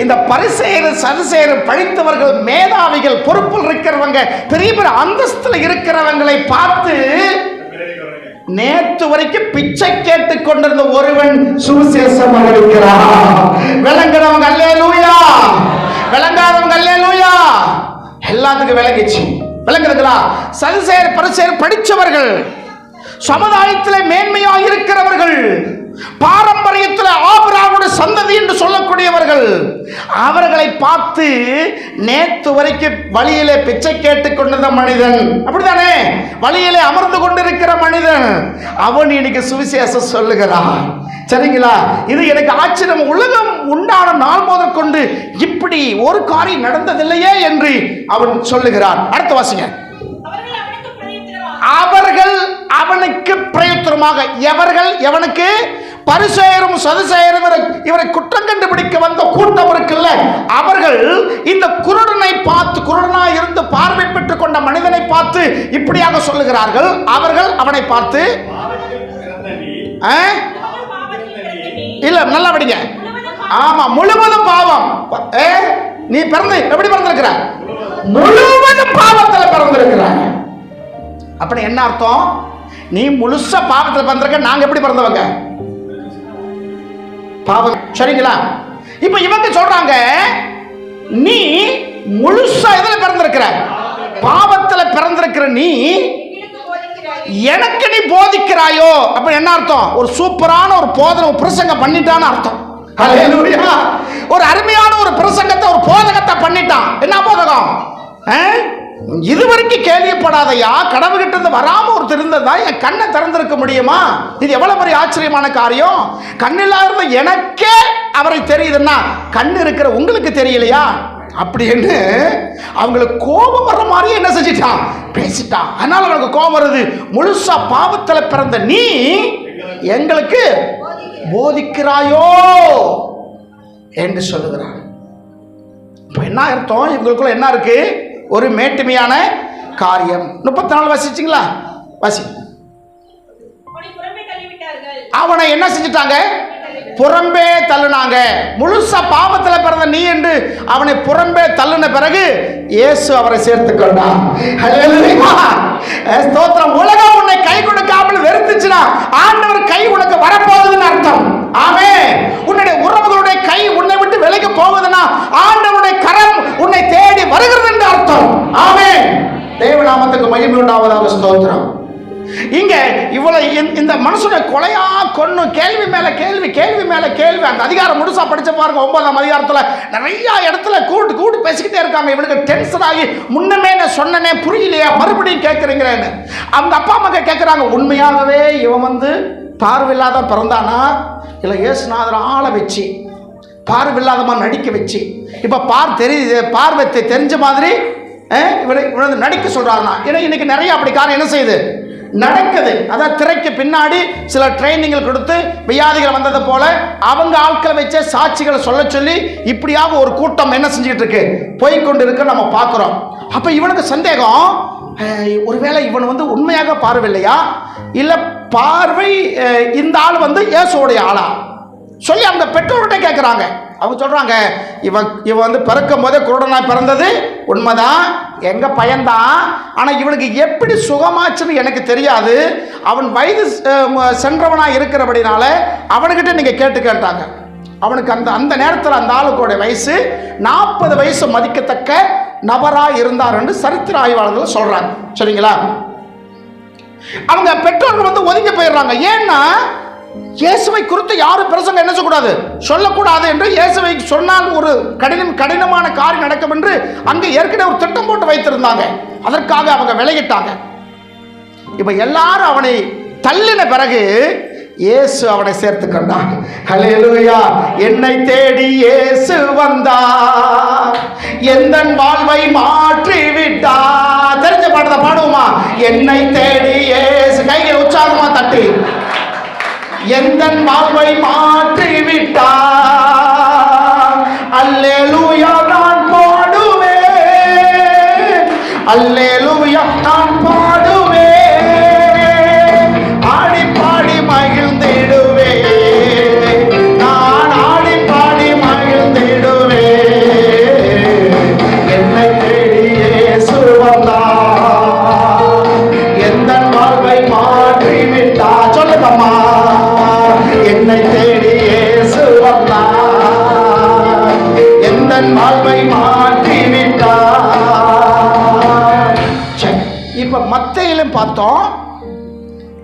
இந்த பரிசேயர் சதுசேயர் படித்தவர்கள், மேதாவிகள், பொறுப்பில் இருக்கிறவங்க, பெரிய பெரிய அந்தஸ்துல இருக்கிறவங்களை பார்த்து நேற்று வரைக்கும் பிச்சை கேட்டுக் கொண்டிருந்த ஒருவன் சுவிசேஷம் அறிவிக்கிறார். விளங்குறவங்க அல்லேலூயா, விளங்காதவங்க அல்லேலூயா. எல்லாத்துக்கும் விளங்கிச்சு. விளங்குதுங்களா? சதுசேயர் பரிசேயர் படித்தவர்கள், சமுதாயத்தில் மேன்மையாக இருக்கிறவர்கள், பாரம்பரியத்தில் ஆபிரகாமுடைய சந்ததி என்று சொல்லக்கூடியவர்கள், அவர்களை பார்த்து நேற்று வரைக்கும் வழியிலே பிச்சை கேட்டுக் கொண்டிருந்த மனிதன், அப்படித்தானே, வழியிலே அமர்ந்து கொண்டிருக்கிற மனிதன், அவன் இன்னைக்கு சுவிசேஷம் சொல்லுகிறான். சரிங்களா? இது எனக்கு ஆச்சரியம். உலகம் உண்டான நாள் முதற்கொண்டு இப்படி ஒரு காரியம் நடந்ததில்லையே என்று அவன் சொல்லுகிறான். அடுத்த வாசிங்க. அவர்கள் அவனுக்கு பிரயத்தனமாக, எவர்கள்? எவனுக்கு? பரிசேயரும் சதுசேயரும் இவரை குற்றம் கண்டுபிடிக்க வந்த கூட்டம் இருக்குல்ல, அவர்கள் இந்த குருடனை பார்த்து, குருடனாய் இருந்து பார்வை பெற்றுக் கொண்ட மனிதனை பார்த்து இப்படியாக சொல்லுகிறார்கள். அவர்கள் அவனை பார்த்து, இல்ல நல்லா படிங்க, ஆமா, முழுவதும் பாவம். நீ பிறந்து எப்படி பிறந்திருக்கிற? முழுவதும் பாவத்தில் பிறந்திருக்கிற. அப்படி என்ன அர்த்தம்? நீ முழுசா பாவத்தில் பிறந்திருக்க, நாங்க எப்படி பிறந்தவங்க? பாவம். சரிங்களா? இப்ப இவங்க சொல்றாங்க, நீ முழுசா எதுல பிறந்திருக்கிற? பாவத்தில் பிறந்திருக்கிற நீ எனக்கு நீ போதிக்கிறாயோ? அப்ப என்ன அர்த்தம்? ஒரு சூப்பரான ஒரு போதனை பிரசங்கம் பண்ணிட்டான்னு அர்த்தம். ஹல்லேலூயா. ஒரு அருமையான ஒரு பிரசங்கத்தை, ஒரு போதகத்தை பண்ணிட்டான். என்ன போதகம்? இதுவரைக்கும் கேள்விப்படாதையா, கடவுள்கிட்ட இருந்து வராம ஒரு தெரிந்ததா, என் கண்ணை திறந்திருக்க முடியுமா? இது எவ்வளவு பெரிய ஆச்சரியமான காரியம். கண்ணில்லாத எனக்கே அவரை தெரியுதுன்னா கண் இருக்கிற உங்களுக்கு தெரியலையா? அப்படின்னு அவங்களுக்கு கோபம் வர்ற மாதிரியே என்ன செஞ்சிட்டான்? பேசிட்டான். அதனால அவங்களுக்கு கோபம் வருது. முழுசா பாவத்தில் பிறந்த நீ எங்களுக்கு போதிக்கிறாயோ என்று சொல்லுகிறான். இப்ப என்ன அர்த்தம்? இவங்களுக்குள்ள என்ன இருக்கு? ஒரு மேட்டுமையான காரியம். 34 வாசிச்சிங்களா? வாசி. அவனை என்ன செஞ்சிட்டாங்க? புறம்பே தள்ளுனாங்க. முழுசா பாவத்தில் பிறந்த நீ என்று அவனை புறம்பே தள்ளின பிறகு இயேசு அவரை சேர்த்துக் கொண்டார். ஸ்தோத்திரம். உலகம் உன்னை கை கொடுக்காமல் வெறுத்துச்சுன்னா ஆண்டவர் கை உனக்கு வரப்போகுதுன்னு அர்த்தம். ஆமென். உன்னுடைய உறவுகளுடைய கை உன்னை விட்டு விலகி போகுதுன்னா ஆண்டவருடைய கரம் உன்னை தேடி வருகிறது என்று அர்த்தம். ஆமென். தேவநாமத்துக்கு மகிமை உண்டாவதாக. ஸ்தோத்திரம். இங்க இவ்வளவு இந்த மனுஷனை கொலையா கொன்னு கேள்வி மேல கேள்வி, கேள்வி மேல கேள்வி. அந்த அதிகாரம் முழுசா படிச்ச பாருங்க. 9ஆம் அதிகாரத்துல நிறைய இடத்துல கூட்டு பேசிக்கிட்டே இருக்காங்க. இவனுக்கு டென்ஷன் ஆகி, முன்னமே நான் சொன்னனே புரியலையா, மறுபடியும் கேட்கறீங்களேன்னு அவங்க அப்பா அம்மா கேட்கறாங்க. உண்மையாகவே இவன் பார்வையில்லாத பிறந்தானா, இல்லை இயேசுநாதர் ஆளை வச்சு பார்வையில்லாதமா நடிக்க வச்சு இப்ப தெரியுது, பார்வை தெரிஞ்ச மாதிரி இவனை நடிக்க சொல்றாருன்னா, ஏன்னா இன்னைக்கு நிறைய அப்படி காரணம் என்ன செய்யுது நடக்குது. அதான் திரைக்கு பின்னாடி சில ட்ரைனிங்கள் கொடுத்து வியாதிகள் வந்தது போல அவங்க ஆட்களை வச்ச சாட்சிகளை சொல்ல சொல்லி இப்படியாக ஒரு கூட்டம் என்ன செஞ்சுட்டு இருக்கு, போய்கொண்டு இருக்கு நம்ம பார்க்கிறோம். அப்ப இவனுக்கு சந்தேகம், ஒருவேளை இவன் வந்து உண்மையாக பார்வை இல்லையா, இல்லை பார்வை இந்த ஆள் வந்து இயேசுவோடைய ஆளா சொல்லி அந்த பெற்றோர்கிட்ட கேட்குறாங்க. அவங்க சொல்கிறாங்க, இவன் வந்து பிறக்கும் போதே குருடனாக பிறந்தது உண்மைதான், எங்கள் பையன்தான். ஆனால் இவனுக்கு எப்படி சுகமாச்சுன்னு எனக்கு தெரியாது. அவன் வயது சென்றவனாக இருக்கிறபடினால அவனுக்கிட்ட நீங்கள் கேட்டாங்க. அவனுக்கு அந்த நேரத்தில் அந்த ஆளுக்குடைய வயசு 40 வயசு மதிக்கத்தக்க நபராக இருந்தார் என்று சரித்திர ஆய்வாளர்கள் சொல்கிறாங்க. சரிங்களா? அவங்க பெற்றோர்கள் வந்து ஒதுங்கி போயிடுறாங்க. ஏன்னா இயேசுவை குறித்து யாரும் பிரசங்கம் என்ன சொல்லக்கூடாது, சொல்லக்கூடாது என்று இயேசுவை சொன்னால் ஒரு கடினமான காரியம் நடக்கும் என்று அங்கே ஏற்கனவே ஒரு திட்டம் போட்டு வைத்திருந்தாங்க. அதற்காக அவங்க விலகிட்டாங்க. இப்ப எல்லாரும் அவனை தள்ளின பிறகு இயேசு அவனை சேர்த்து கொண்டார். ஹல்லேலூயா! என்னை தேடி இயேசு வந்தார், எந்தன் வாழ்வை மாற்றி விட்டார். தெரிஞ்ச பாட்டை பாடுவோமா? என்னை தேடி இயேசு, கைகளை உற்சாகமா தட்டி, எந்தன் வாழ்வை மாற்றி விட்டார். அல்லேலூயா நான் பாடுவேன், அல்லேலூயா நான் பாடுவேன், ஆடி பாடி மகிழ்ந்திடுவேன், நான் ஆடி பாடி மகிழ்ந்திடுவேன். என்னை தேடி இயேசு வந்தார், எந்தன் வாழ்வை மாற்றி விட்டார். சொல்லுங்கம்மா, என்னை தேடி இயேசு வந்தார், எந்தன் வாழ்வை மாற்றி விட்டார். இப்ப மத்தேயிலும் பார்த்தோம்,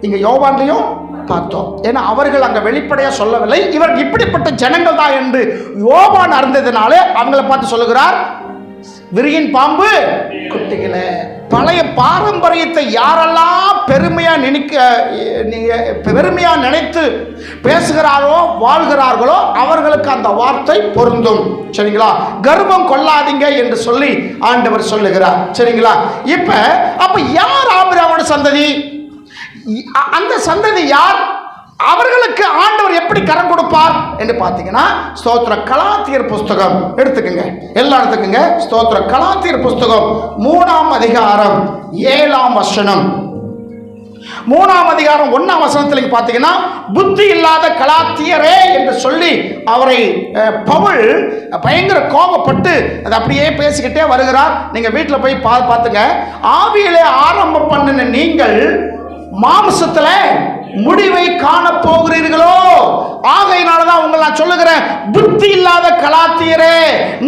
இங்க யோவான்லையும் பார்த்தோம். ஏன்னா அவர்கள் அங்க வெளிப்படையா சொல்லவில்லை, இவர் இப்படிப்பட்ட ஜனங்கள் தான் என்று யோவான் அறிந்ததினாலே அவங்களை பார்த்து சொல்லுகிறார், விரியின் பாம்பு குட்டிகளே. பழைய பாரம்பரியத்தை யாரெல்லாம் பெருமையா நினைத்து பேசுகிறாரோ வாழ்கிறார்களோ அவர்களுக்கு அந்த வார்த்தை பொருந்தும். சரிங்களா? கர்வம் கொள்ளாதீங்க என்று சொல்லி ஆண்டவர் சொல்லுகிறார். சரிங்களா? அப்ப யார் ஆபிரகாமோட சந்ததி? அந்த சந்ததி யார்? அவர்களுக்கு ஆண்டவர் எப்படி கரம் கொடுப்பார் என்று பார்த்தீங்கன்னா, ஸ்தோத்திர கலாத்தியர் புஸ்தகம் எடுத்துக்கங்க, எல்லாம் எடுத்துக்கங்க. ஸ்தோத்திர கலாத்தியர் புஸ்தகம் 3ஆம் அதிகாரம் 7ஆம் வசனம். 3ஆம் அதிகாரம் 1ஆம் வசனத்தில் பார்த்தீங்கன்னா, புத்தி இல்லாத கலாத்தியரே என்று சொல்லி அவரை பவுல் பயங்கர கோபப்பட்டு அதை அப்படியே பேசிக்கிட்டே வருகிறார். நீங்க வீட்டில் போய் பார்த்துங்க. ஆவியிலே ஆரம்பம் பண்ணின நீங்கள் மாம்சத்துல முடிவை காண போகிறீர்களோ? ஆகையினாலதான் உங்களை நான் சொல்லுகிறேன், புத்தி இல்லாத கலாத்தியரே,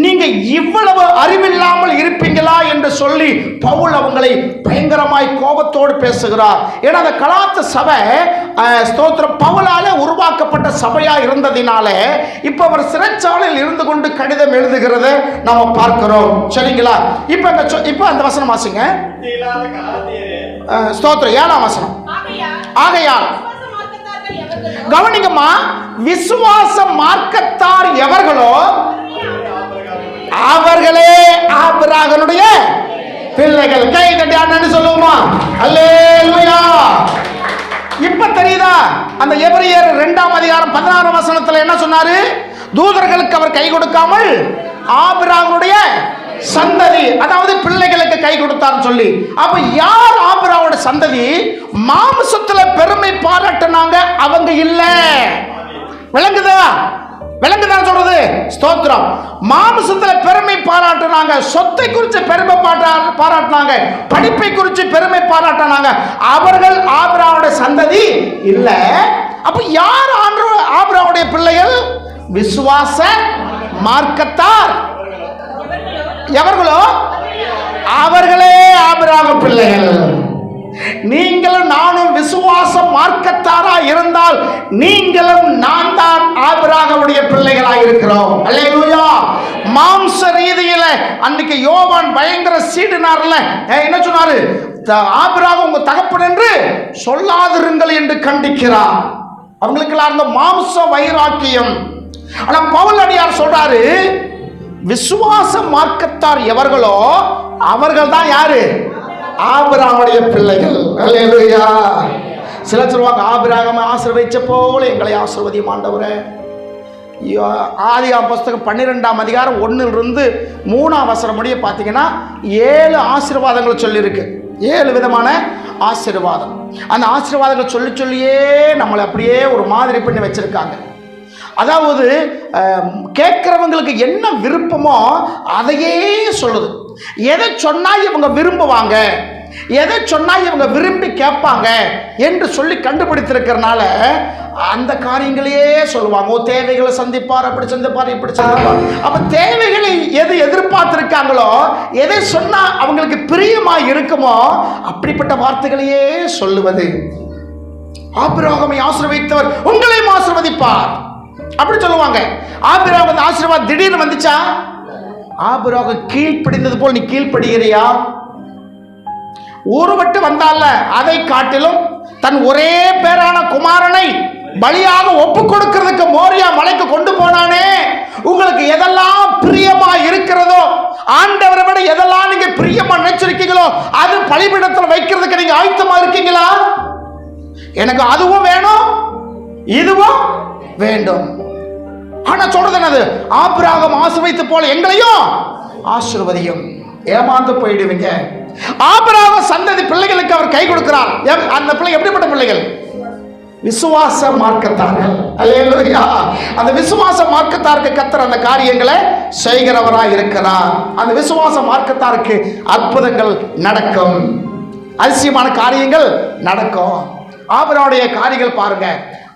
நீங்க இவ்வளவு அறிவில்லாமல் இருப்பீங்களா என்று சொல்லி பவுல் அவங்களை பயங்கரமாய் கோபத்தோடு பேசுகிறார். ஏன்னா அந்த கலாத்த சபை ஸ்தோத்திரம் பவுலால உருவாக்கப்பட்ட சபையா இருந்ததினால இப்ப அவர் சிறைச்சாலையில் இருந்து கொண்டு கடிதம் எழுதுகிறத நாம பார்க்கிறோம். சரிங்களா? இப்ப அந்த வசனம் வாசிங்க. ஸ்தோத்திரம் 7ஆம் வசனம். ஆகையால் கவனிங்கம்மா, விசுவாச மார்க்கத்தார் எவர்களோ அவர்களே ஆபிரகாமுடைய பிள்ளைகள். கை தட்டி ஆமென் சொல்லுவோமா? அல்லேலூயா! இப்ப தெரியுதா? அந்த எபிரேயர் 2ஆம் அதிகாரம் 16ஆம் வசனத்துல என்ன சொன்னாரு? தூதர்களுக்கு அவர் கை கொடுக்காமல் ஆபிரகாமுடைய சந்ததி, அதாவது பிள்ளைகளுக்கு கை கொடுத்தார் சொல்லி. அப்ப யார் ஆபிரகாமோட சந்ததி? மாம்சத்துல பெருமை பாராட்டினாங்க அவங்க இல்ல. விளங்குதா? விளங்குதான் சொல்றது? ஸ்தோத்திரம். மாம்சத்துல பெருமை பாராட்டினாங்க, சொத்தை குறித்து பெருமை பாராட்டினாங்க, படிப்பை குறித்து பெருமை பாராட்டினாங்க. அவர்கள் ஆபிரகாமோட சந்ததி இல்ல. அப்ப யார் ஆபிரகாமுடைய பிள்ளைகள்? விசுவாச மார்க்கத்தார் எவர்களோ அவர்களே ஆபிரகாம் பிள்ளைகள். நீங்களும் நானும் விசுவாச மார்க்கத்தாரா இருந்தால் நீங்களும் நான் தான் ஆபிரகாமுடைய பிள்ளைகளா இருக்கிறோம். அல்லேலூயா! மாம்ச ரீதியில அன்னைக்கு யோவான் பயங்கர சீடுனார்ல, என்ன சொன்னாரு? ஆபிரகாம் உங்க தகப்பன் என்று சொல்லாதிருங்கள் என்று கண்டிக்கிறார். அவங்களுக்கு இருந்த மாம்ச வைராக்கியம். ஆனா பவுல் அடியார் சொல்றாரு, விசுவாச மார்க்கத்தார் எவர்களோ அவர்கள் தான் யாரு? ஆபிரகாமுடைய பிள்ளைகள். அல்லேலூயா! சிலர் சொல்லுவாங்க, ஆபிரகாமை ஆசீர்வதிச்ச போல எங்களை ஆசீர்வதியும் ஆண்டவரே. ஆதியாகமம் புஸ்தகம் 12ஆம் அதிகாரம் 1 to 3ஆம் வசனம் முடிய பார்த்தீங்கன்னா 7 ஆசீர்வாதங்கள் சொல்லியிருக்கு. 7 விதமான ஆசீர்வாதம். அந்த ஆசீர்வாதங்களை சொல்லி சொல்லியே நம்மளை அப்படியே ஒரு மாதிரி பண்ணி வச்சிருக்காங்க. அதாவது கேட்குறவங்களுக்கு என்ன விருப்பமோ அதையே சொல்லுது. எதை சொன்னால் இவங்க விரும்புவாங்க, எதை சொன்னால் இவங்க விரும்பி கேட்பாங்க என்று சொல்லி கண்டுபிடித்திருக்கிறனால அந்த காரியங்களையே சொல்லுவாங்க. தேவைகளை சந்திப்பார், அப்படி சந்திப்பார், இப்படி சந்திப்பார். அப்போ தேவைகளை எது எதிர்பார்த்திருக்காங்களோ, எதை சொன்னால் அவங்களுக்கு பிரியமாக இருக்குமோ அப்படிப்பட்ட வார்த்தைகளையே சொல்லுவது. ஆபிரகாமை ஆசீர்வதித்தவர் உங்களையும் ஆசீர்வதிப்பார் அப்படி சொல்லுவாங்க. ஆபிரகாம் ஆசீர்வாதம் திடீர்னு வந்துச்சா? ஆபிரகாம் கீழ்ப்படிந்தது போல் நீ கீழ்ப்படுகிறியா? ஊறுபட்டு வந்தால அதை காட்டிலும் தன் ஒரே பேரான குமாரனை பலியாக ஒப்பு கொடுக்கிறதுக்கு மோரியா மலைக்கு கொண்டு போனானே. உங்களுக்கு எதெல்லாம் பிரியமா இருக்கிறதோ, ஆண்டவரை விட எதெல்லாம் நீங்க பிரியமா நினைச்சிருக்கீங்களோ அது பலிபீடத்தில் வைக்கிறதுக்கு நீங்க ஆயத்தமா இருக்கீங்களா? எனக்கு அதுவும் வேணும், இதுவும் வேண்டும். ஆனா சொல்றது என்னது? ஆபிரகாம் ஆசீர்வதித்து போல எங்களையும் ஆசீர்வதியும். ஏமாந்து போயிடுவீங்க. ஆபிரகாம் சந்ததி பிள்ளைகளுக்கு அவர் கை கொடுக்கிறார். அந்த பிள்ளை எப்படிப்பட்ட பிள்ளைகள்? விசுவாச மார்க்கத்தார்கள். அல்லேலூயா. அந்த விசுவாச மார்க்கத்தாருக்கு கர்த்தர் அந்த காரியங்களை செய்கிறவராய் இருக்கிறார். அந்த விசுவாச மார்க்கத்தாருக்கு அற்புதங்கள் நடக்கும், அதிசயமான காரியங்கள் நடக்கும். ஆபிரகாமுடைய காரியங்கள் பாருங்க.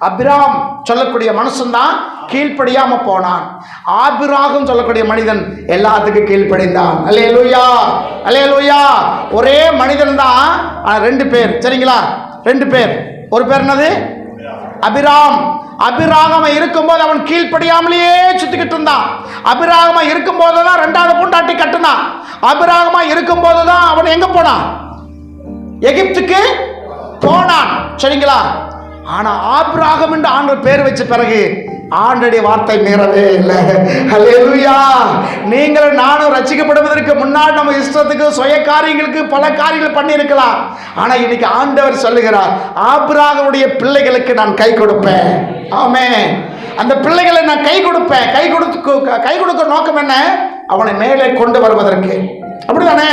அபிராம் சொல்லக்கூடிய மனுஷன் தான் கீழ்ப்படியாம போனான். ஆபிரகாம் சொல்லக்கூடிய மனிதன் எல்லாத்துக்கும் கீழ்ப்படிந்தான். அல்லேலூயா, அல்லேலூயா. ஒரே மனிதன் தான், 2 பேர். சரிங்களா? 2 பேர். ஒரு பேர் என்னது? அபிராம். அபிராகமா இருக்கும்போது அவன் கீழ்ப்படியாமலேயே சுத்திக்கிட்டு இருந்தான். அபிராகமா இருக்கும்போது தான் 2வது பொண்டாட்டி கட்டினான். அபிராகமா இருக்கும்போது தான் அவன் எங்க போனான்? எகிப்துக்கு போனான். சரிங்களா? ஆனா ஆபிரகாம் என்று ஆண்டவர் பேர் வச்ச பிறகு ஆண்டவருடைய வார்த்தை மீறவே இல்லை. அல்லேலூயா. நீங்களும் நானும் ரட்சிக்கப்படுவதற்கு முன்னாடி நம்ம இஷ்டத்துக்கு சுய காரியங்களுக்கு பல காரியங்கள் பண்ணி இருக்கலாம். ஆனா இன்னைக்கு ஆண்டவர் சொல்லுகிறார், ஆபிரகாமுடைய பிள்ளைகளுக்கு நான் கை கொடுப்பேன். ஆமென். அந்த பிள்ளைகளை நான் கை கொடுப்பேன். கை கொடுக்க நோக்கம் என்ன? அவனை மேலே கொண்டு வருவதற்கு. அப்படிதானே?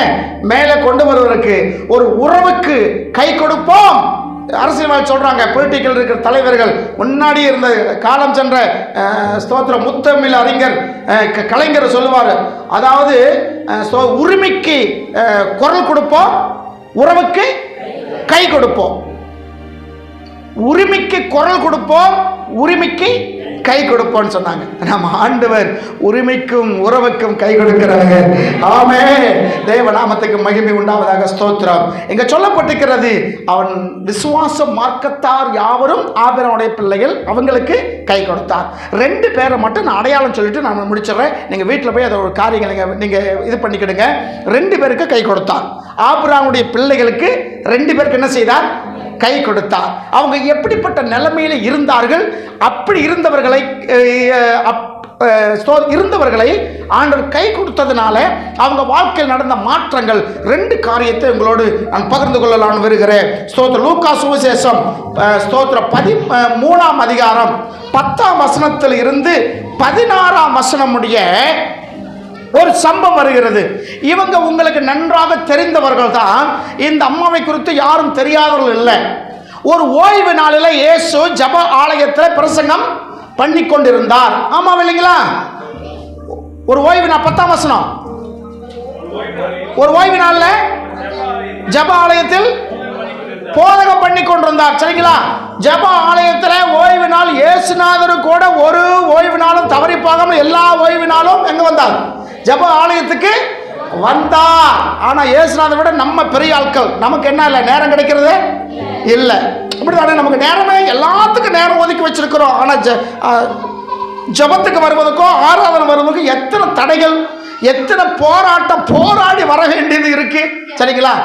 மேலே கொண்டு வருவதற்கு ஒரு உறவுக்கு கை கொடுப்போம். அரசியல் சொல்றாங்க, பொலிட்டிக்கல் இருக்கிற தலைவர்கள், முன்னாடி இருந்த காலம் சென்ற ஸ்தோத்திர முத்தமிழ் அறிஞர் கலைஞர் சொல்லுவார், அதாவது உரிமைக்கு குரல் கொடுப்போம், உறவுக்கு கை கொடுப்போம். உரிமைக்கு குரல் கொடுப்போம், உரிமைக்கு கை கொடுப்போம்னு சொன்னாங்க. நம்ம ஆண்டவர் உரிமைக்கும் உறவுக்கும் கை கொடுக்கிறாங்க. ஆமென். தேவ நாமத்துக்கு மகிமை உண்டாவதாக. ஸ்தோத்திரம். இங்க சொல்லப்பட்டிருக்கிறது, அவன் விசுவாச மார்க்கத்தார் யாவரும் ஆபிரகாமுடைய பிள்ளைகள், அவங்களுக்கு கை கொடுத்தார். 2 பேரை மட்டும் நான் அடையாளம் சொல்லிட்டு நான் முடிச்சிடறேன். நீங்க வீட்டில் போய் அதை ஒரு காரியங்கள் நீங்க இது பண்ணிக்கிடுங்க. 2 பேருக்கு கை கொடுத்தார். ஆபிரகாமுடைய பிள்ளைகளுக்கு 2 பேருக்கு என்ன செய்தார்? கை கொடுத்தார். அவங்க எப்படிப்பட்ட நிலைமையில இருந்தார்கள்? அப்படி இருந்தவர்களை ஆண்டவர் கை கொடுத்ததுனால அவங்க வாழ்க்கையில் நடந்த மாற்றங்கள் 2 காரியத்தை உங்களோடு நான் பகிர்ந்து கொள்ளலாம்னு வருகிறேன். ஸ்தோத்திர லூக்கா சுவிசேஷம் ஸ்தோத்திர 13ஆம் அதிகாரம் 10ஆம் வசனத்தில் இருந்து 16ஆம் வசனம் முடிய ஒரு சம்பவம் வருகிறது. இவங்க உங்களுக்கு நன்றாக தெரிந்தவர்கள் தான். இந்த அம்மாவை குறித்து யாரும் தெரியாதவர்கள் இல்லை. ஒரு ஓய்வு நாளில் இயேசு ஜெப ஆலயத்தில் பிரசங்கம் பண்ணி கொண்டிருந்தார். ஆமா இல்லைங்களா? ஒரு ஓய்வு நாள் 10ஆம் வசனம். ஒரு ஓய்வு நாளில் ஜெப ஆலயத்தில் போதகம் பண்ணி கொண்டிருந்தார். சரிங்களா? ஜெப ஆலயத்தில் ஓய்வு நாள். இயேசுநாதரும் கூட ஒரு ஓய்வு நாளும் தவறி போகாமல் எல்லா ஓய்வு நாளும் எங்க வந்தார்? ஜெப ஆலயத்துக்கு வந்தார். ஆனா இயேசுநாதரை விட நம்ம பெரிய ஆட்கள். நமக்கு என்ன இல்லை, நேரம் கிடைக்கிறது இல்லை. அப்படிதானே? நமக்கு நேரமே எல்லாத்துக்கும் நேரம் ஒதுக்கி வச்சிருக்கிறோம். ஆனா ஜெபத்துக்கு வருவதற்கும் ஆராதனை வருவதற்கும் எத்தனை தடைகள், எத்தனை போராட்டம், போராடி வர வேண்டியது இருக்கு. சரிங்களா?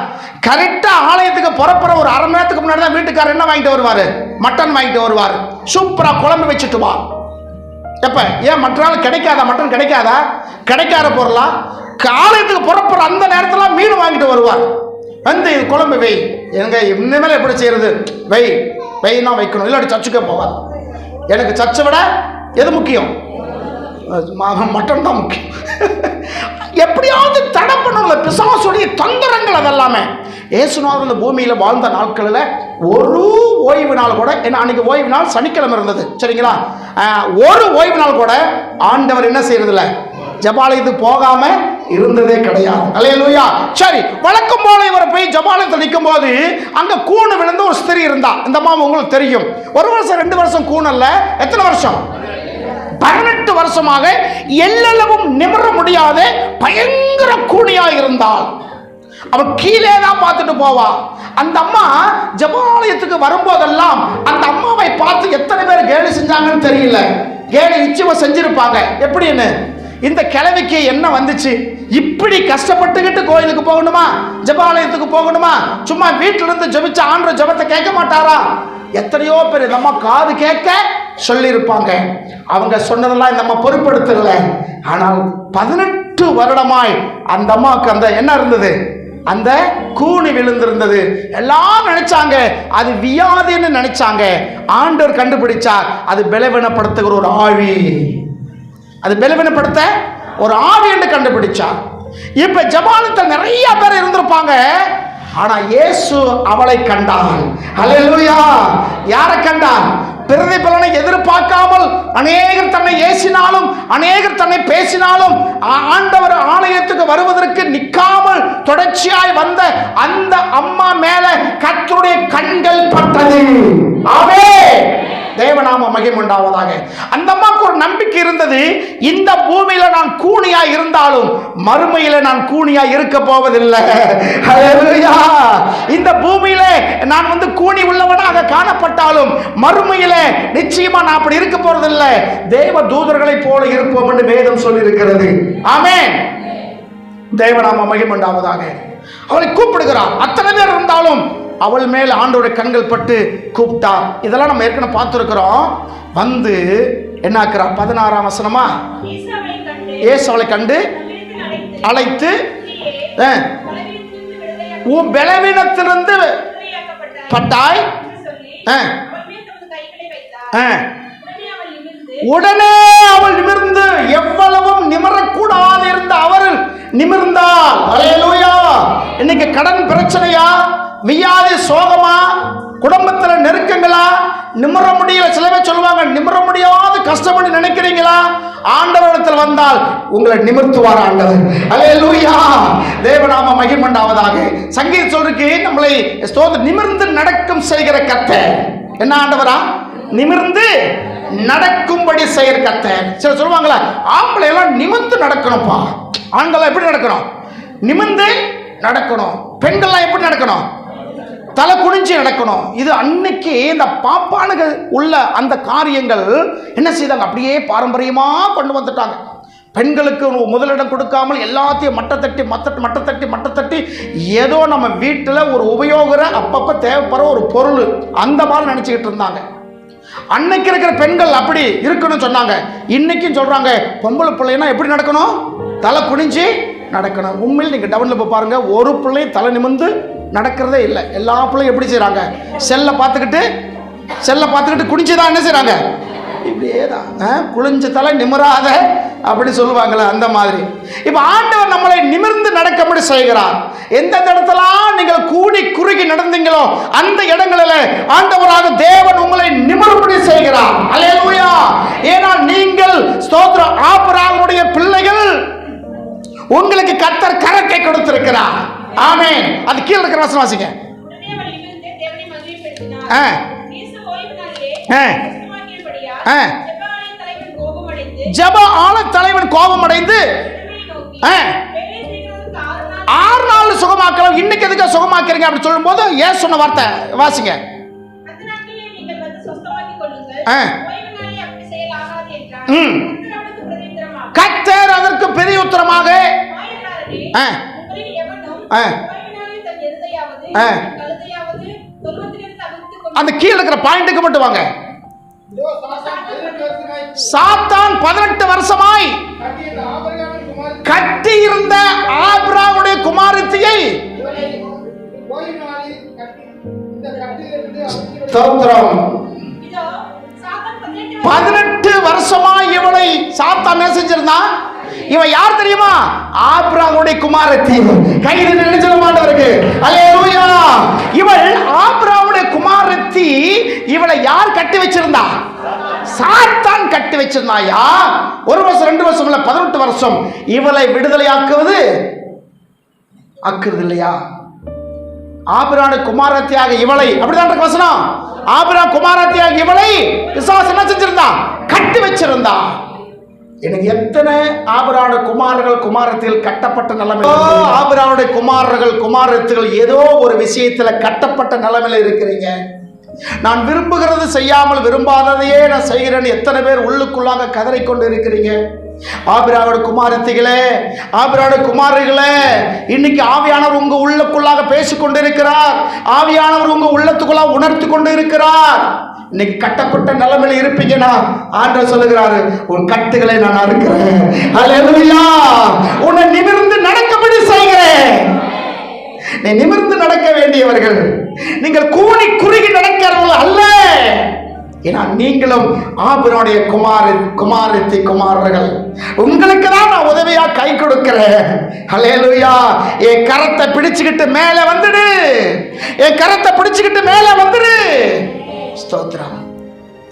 கரெக்டா ஆலயத்துக்கு புறப்புற ஒரு அரை மணி நேரத்துக்கு முன்னாடி தான் வீட்டுக்காரர் என்ன வாங்கிட்டு வருவாரு? மட்டன் வாங்கிட்டு வருவார். சூப்பரா குழம்பு வச்சுட்டு வா. எப்ப ஏன் மற்ற நாள் கிடைக்காதா? மட்டன் கிடைக்காதா? கிடைக்காத பொருளா? ஆலயத்துக்கு புறப்புற அந்த நேரத்தில் மீன் வாங்கிட்டு வருவார். வந்து இது குழம்பு வை. எங்க இனிமேல் எப்படி செய்யறது? வெயினா வைக்கணும், இல்லாட்டி சர்ச்சுக்கே போவார். எனக்கு சர்ச்சை விட எது முக்கியம்? மட்டன் தான் முக்கியம். எப்படியாவது தடை பண்ணல. பிசாசுடைய தந்திரங்கள் அதெல்லாமே. இயேசுநாதர் இந்த பூமியில் வாழ்ந்த நாட்களில் ஒரு ஓய்வு நாள் கூட, என்ன அன்னைக்கு ஓய்வு நாள் சனிக்கிழமை இருந்தது சரிங்களா, ஒரு ஓய்வு நாள் கூட ஆண்டவர் என்ன செய்யறதில்ல, ஜெபாலயத்துக்கு போகாம இருந்ததே கிடையாது. அல்லேலூயா. சரி, வழக்கம் போல இவர் போய் ஜெபாலயத்தில் நிற்கும் போது அங்க கூணு விழுந்து ஒரு ஸ்திரீ இருந்தா. இந்த அம்மா உங்களுக்கு தெரியும், 1 வருஷம் 2 வருஷம் கூண் அல்ல, எத்தனை வருஷம், 18 வருஷமாக எல்லளவும் நிமிர முடியாத பயங்கர கூனியா இருந்தாள். அவன் கீழே தான் பார்த்துட்டு போவா. அந்த அம்மா ஜெபாலயத்துக்கு வரும்போதெல்லாம் அந்த அம்மாவை பார்த்து எத்தனை பேர் கேலி செஞ்சாங்கன்னு தெரியல. கேலி நிச்சயமா செஞ்சிருப்பாங்க. எப்படின்னு, இந்த கிழவிக்கு என்ன வந்துச்சு, இப்படி கஷ்டப்பட்டுக்கிட்டு கோயிலுக்கு போகணுமா, ஜெபாலயத்துக்கு போகணுமா, சும்மா வீட்டில இருந்து ஜெபிச்ச ஆண்டவர் ஜெபத்தை கேட்க மாட்டாரா? எத்தனையோ பேர் இந்த அம்மா காது கேட்க சொல்லியிருப்பாங்க. அவங்க சொன்னதெல்லாம் இந்த அம்மா பொறுப்படுத்தல. ஆனால் 18 வருடமாய் அந்த அம்மாவுக்கு அந்த என்ன இருந்தது, அந்த கூனி விழுந்திருந்தது. எல்லாரும் நினைச்சாங்க அது வியாதின்னு நினைச்சாங்க. ஆண்டவர் கண்டுபிடிச்சார், அது பலவீனப்படுத்துகிற ஒரு ஆவி, அது பலவீனப்படுத்த ஒரு ஆவி என்று கண்டுபிடிச்சார். இப்ப ஜெபாலயத்தில் நிறைய பேர் இருந்திருப்பாங்க. ஆனா இயேசு அவளை கண்டான். அல்லேலூயா. யாரை கண்டான்? பிரதிபலனை எதிர்பார்க்காமல் அநேகர் தன்னை ஏசினாலும் அநேகர் தன்னை பேசினாலும் ஆண்டவர் ஆலயத்துக்கு வருவதற்கு நிற்காமல் தொடர்ச்சியாய் வந்த அந்த அம்மா மேல கர்த்தருடைய கண்கள் பட்டது. ஆமென். தேவநாம மகிமையுண்டாவதாக. அந்த அம்மாவுக்கு ஒரு நம்பிக்கை இருந்தது, இந்த பூமியில நான் கூனியா இருந்தாலும் மறுமையில நான் கூனியா இருக்க போவதில்லை. ஹல்லேலூயா. இந்த பூமியில நான் கூனி உள்ளவனாக காணப்பட்டாலும் மறுமையில நிச்சயமா நான் அப்படி இருக்க போறதில்லை. தேவ தூதர்களை போல இருப்போம் என்று வேதம் சொல்லி இருக்கிறது. ஆமென். தேவநாம மகிமையுண்டாவதாக. அவளை கூப்பிடுகிறார். அத்தனை பேர் இருந்தாலும் அவள் மேல் ஆண்டோட கண்கள் பட்டு கூப்பிட்டா. இதெல்லாம் நம்ம ஏற்கனவே பார்த்துருக்கிறோம். வந்து என்ன ஆக்குறார்? 16ஆம் வசனமா, இயேசு அவளை கண்டு அழைத்து உன் பலவீனத்திலிருந்து பட்டாய், உடனே அவள் நிமிர்ந்து, எவ்வளவும் நிமிரக்கூடாது இருந்த அவள் நிமிர்ந்தாள். அல்லேலூயா. இன்னைக்கு கடன் பிரச்சனையா, வியாதி சோகமா, குடும்பத்தில் நெருக்கங்களா, நிமிர முடியல, சில பேர் சொல்லுவாங்க நிமிர முடியாத கஷ்டப்பட்டு நினைக்கிறீங்களா, ஆண்டவரிடத்தில் வந்தால் உங்களை நிமிர்த்துவார் ஆண்டவர். அல்லேலூயா. தேவநாம மகிமையுண்டாவதாக. சங்கீதம் சொல்றதுக்கு நம்மளை நிமிர்ந்து நடக்கும் செய்கிற கர்த்தர். என்ன ஆண்டவரா? நிமிர்ந்து நடக்கும்படி செய்கிற கர்த்தர். சில சொல்லுவாங்களா, ஆம்பளை எல்லாம் நிமிர்ந்து நடக்கணும்ப்பா. ஆண்கள் எப்படி நடக்கணும்? நிமிர்ந்து நடக்கணும். பெண்கள்லாம் எப்படி நடக்கணும்? தலை குனிஞ்சு நடக்கணும். இது அன்னைக்கு இந்த பாப்பானுகள் உள்ள அந்த காரியங்கள் என்ன செய்தாங்க, அப்படியே பாரம்பரியமா கொண்டு வந்துட்டாங்க. பெண்களுக்கு முதலிடம் கொடுக்காமல் எல்லாத்தையும் மட்டத்தட்டி ஏதோ நம்ம வீட்டில் ஒரு உபயோகிற அப்பப்போ தேவைப்படுற ஒரு பொருள் அந்த மாதிரி நினச்சிக்கிட்டு இருந்தாங்க. அன்னைக்கு இருக்கிற பெண்கள் அப்படி இருக்கணும்னு சொன்னாங்க. இன்னைக்கும் சொல்றாங்க, பொம்பளை பிள்ளைன்னா எப்படி நடக்கணும்? தலை குனிஞ்சு நடக்கணும். உண்மையில் நீங்கள் டவுனில் போய் பாருங்க, ஒரு பிள்ளை தலை நிமிர்ந்து நடக்கிறதே இல்லை. எல்லா பிள்ளையும் எப்படி செய்கிறாங்க? செல்லை பார்த்துக்கிட்டு குனிஞ்சுதான் என்ன செய்கிறாங்க? இப்படியே தான் குளிஞ்ச தலை நிமிராத அப்படி சொல்லுவாங்களே, அந்த மாதிரி. இப்போ ஆண்டவர் நம்மளை நிமிர்ந்து நடக்கும்படி செய்கிறார். எந்தெந்த இடத்துலாம் நீங்கள் கூடி குறுகி நடந்தீங்களோ அந்த இடங்களில் ஆண்டவராக தேவன் உங்களை நிமிரும்படி செய்கிறார். அல்லேலூயா. ஏனால் நீங்கள் ஸ்தோத்திரம் ஆபிரகாமுடைய பிள்ளைகள், உங்களுக்கு கர்த்தர் கரத்தை கொடுத்திருக்கிறார். ஆமென். அது கீழே இருக்கிற வசனம் வாசிங்க. ஜெப ஆள தலைவன் கோபம் அடைந்து 6 நாள் சுகமாக்கலாம். இன்னைக்கு எதுக்கு சுகமாக்கிறீங்க அப்படி சொல்லும் போது ஏன் சொன்ன வார்த்தை வாசிங்க. கர்த்தர் அதற்கு பெரிய உத்தரமாக அந்த கீழே இருக்கிற பாயிண்ட்டுக்கு மட்டும் வாங்க. சாத்தான் 18 வருஷமாய் கட்டி இருந்த ஆபிரகாமுடைய குமாரத்தியை 18 வருஷமாய் இவளை சாத்தான் என்ன செஞ்சிருந்தான்? இவன் யார் தெரியுமா? ஆபிரகாமுடைய குமாரத்தி. கைது நினைச்சமாண்டவருக்கு அல்லேலூயா. இவள் ஆபிரகாமுடைய குமாரத்தி. இவளை யார் கட்டி வச்சிருந்தா? சாத்தான் கட்டி வச்சிருந்தாயா? 1 வருஷம் 2 வருஷம் இல்ல, 18 வருஷம். இவளை விடுதலை ஆக்குறது இல்லையா? ஆபிரகாமுடைய குமாரத்தியாக இவளை, அப்படிதான் இருக்கு வசனம். ஆபிரகாம் குமாரத்தியாக இவளை பிசாசு என்ன செஞ்சிருந்தா? கட்டி வச்சிருந்தா. எனக்கு எத்தனை ஆபிரகாமுடைய குமாரர்கள் குமாரத்திகள் கட்டப்பட்ட நிலைமை. ஆபிரகாமுடைய குமாரர்கள் குமாரத்திகள் ஏதோ ஒரு விஷயத்துல கட்டப்பட்ட நிலைமையில இருக்கிறீங்க. நான் விரும்புகிறது செய்யாமல் விரும்பாததையே நான் செய்கிறேன் எத்தனை பேர் உள்ளுக்குள்ளாக கதறிக்கொண்டு இருக்கிறீங்க. ஆபிரகாமுடைய குமாரத்திகளே, ஆபிரகாமுடைய குமாரர்களே, இன்னைக்கு ஆவியானவர் உங்க உள்ளுக்குள்ளாக பேசிக்கொண்டு இருக்கிறார். ஆவியானவர் உங்க உள்ளத்துக்குள்ளாக உணர்த்தி கொண்டு இருக்கிறார். இன்னைக்கு கட்டப்பட்ட நிலைமையில இருப்பீங்கன்னா ஆண்டவர் சொல்லுகிறாரு, உன் கட்டுகளை நான் அறுக்கிறேன். அல்லேலூயா. உன்னை நிமிர்ந்து நடக்கபடி செய்கிறேன். நீ நிமிர்ந்து நடக்க வேண்டியவர்கள், நீங்கள் கூனி குறுகி நடக்கிறவர்கள் அல்ல. ஏன்னா நீங்களும் ஆபிரகாமுடைய குமாரர்கள். உங்களுக்கு தான் நான் உதவியா கை கொடுக்கிறேன். அல்லேலூயா. என் கரத்தை பிடிச்சுக்கிட்டு மேலே வந்துடு. என் கரத்தை பிடிச்சுக்கிட்டு மேலே வந்துடு. ஸ்தோத்திரம்.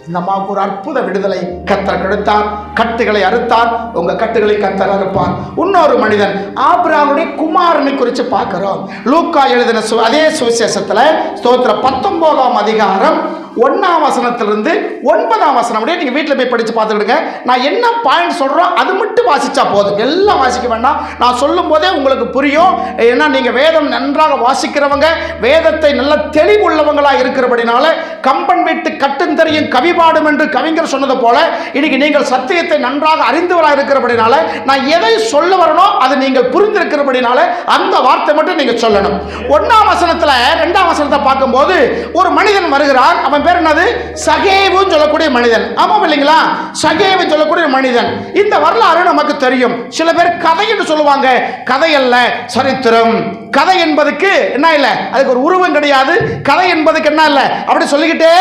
இந்த அம்மாவுக்கு ஒரு அற்புத விடுதலை கர்த்தர் கொடுத்தார். கட்டுகளை அறுத்தார். உங்க கட்டுகளை கர்த்தர் அறுப்பார். இன்னொரு மனிதன் ஆபிரகாமுடைய குமாரனை குறித்து பார்க்கிறோம். லூக்கா எழுதின அதே சுவிசேஷத்துல ஸ்தோத்திரம் 19ஆம் அதிகாரம் 1ஆம் வசனத்திலிருந்து 9ஆம் வசனம் முடிய நீங்க வீட்டில் போய் படிச்சு பார்த்துக்கிடுங்க. நான் என்ன பாயிண்ட் சொல்றோம் அது மட்டும் வாசிச்சா போதும். எல்லாம் வாசிக்க வேண்டாம். நான் சொல்லும் போதே உங்களுக்கு புரியும். ஏன்னா நீங்க வேதம் நன்றாக வாசிக்கிறவங்க, வேதத்தை நல்ல தெளிவுள்ளவங்களா இருக்கிறபடினால கம்பன் வீட்டு கட்டுந்தறியும் கவிபாடும் என்று கவிஞர் சொன்னது போல இன்னைக்கு நீங்கள் சத்தியத்தை நன்றாக அறிந்தவராக இருக்கிறபடினால நான் எதை சொல்ல வரணும் அது நீங்கள் புரிந்திருக்கிறபடினால அந்த வார்த்தை மட்டும் நீங்க சொல்லணும். 1ஆம் வசனத்துல 2ஆம் வசனத்தை பார்க்கும்போது ஒரு மனிதன் வருகிறார். அவன் பேர் என்னது? சகேவு சொல்லக்கூடிய மனிதன். ஆமாம் இல்லைங்களா? சகேவு சொல்லக்கூடிய மனிதன். இந்த வரலாறு நமக்கு தெரியும். சில பேர் கதை என்று சொல்லுவாங்க. கதை அல்ல, சரித்திரம். கதை என்பதுக்கு என்ன இல்லை, அதுக்கு ஒரு உருவம் கிடையாது. கதை என்பதுக்கு என்ன இல்லை, அப்படி சொல்லிக்கிட்டே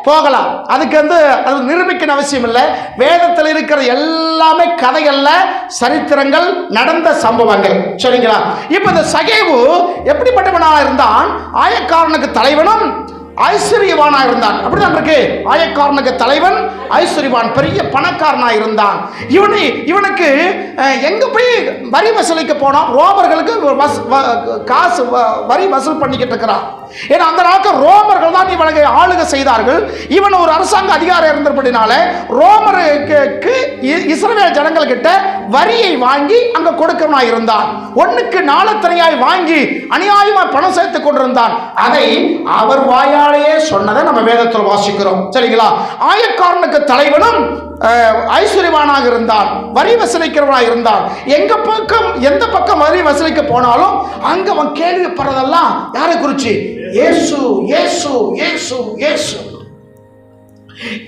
போகலாம். அதுக்கு அது நிரூபிக்க அவசியம் இல்லை. வேதத்தில் இருக்கிற எல்லாமே கதை அல்ல, சரித்திரங்கள், நடந்த சம்பவங்கள். சரிங்களா? இப்ப இந்த சகேவு எப்படிப்பட்டவனாக இருந்தான்? ஆயக்காரனுக்கு தலைவனும் ஐஸ்வர்யவானா இருந்தான். அப்படிதான் இருக்கு. ஆயக்காரனுக்கு தலைவன், ஐஸ்வர்யவான், பெரிய பணக்காரனா இருந்தான். இவனுக்கு எங்க போய் வரி வசூலிக்க போனான்? ரோமர்களுக்கு காசு வரி வசூல் பண்ணிக்கிட்டு இருக்கிறான். ஏன்னா அந்த நாட்கள் ரோமர்கள் தான் இவனுக்கு ஆளுகை செய்தார்கள். இவன் ஒரு அரசாங்க அதிகாரம் இருந்தபடினால ரோமருக்கு இஸ்ரவேல் ஜனங்கள் கிட்ட வரியை வாங்கி அங்க கொடுக்கவனா இருந்தான். ஒண்ணுக்கு 4 வாங்கி அநியாயமா பணம் சேர்த்து கொண்டிருந்தான். அதை அவர் வாயாலேயே சொன்னதை நம்ம வேதத்தில் வாசிக்கிறோம். சரிங்களா? ஆயக்காரனுக்கு தலைவனும் ஐஸ்வர்யவானாக இருந்தான், வரி வசூலிக்கிறவனாக இருந்தான். எந்த பக்கம் வரி வசூலிக்க போனாலும் அங்க அவன் கேள்விப்படுறதெல்லாம் யாரை குறிச்சு? இயேசு, இயேசு, இயேசு, இயேசு.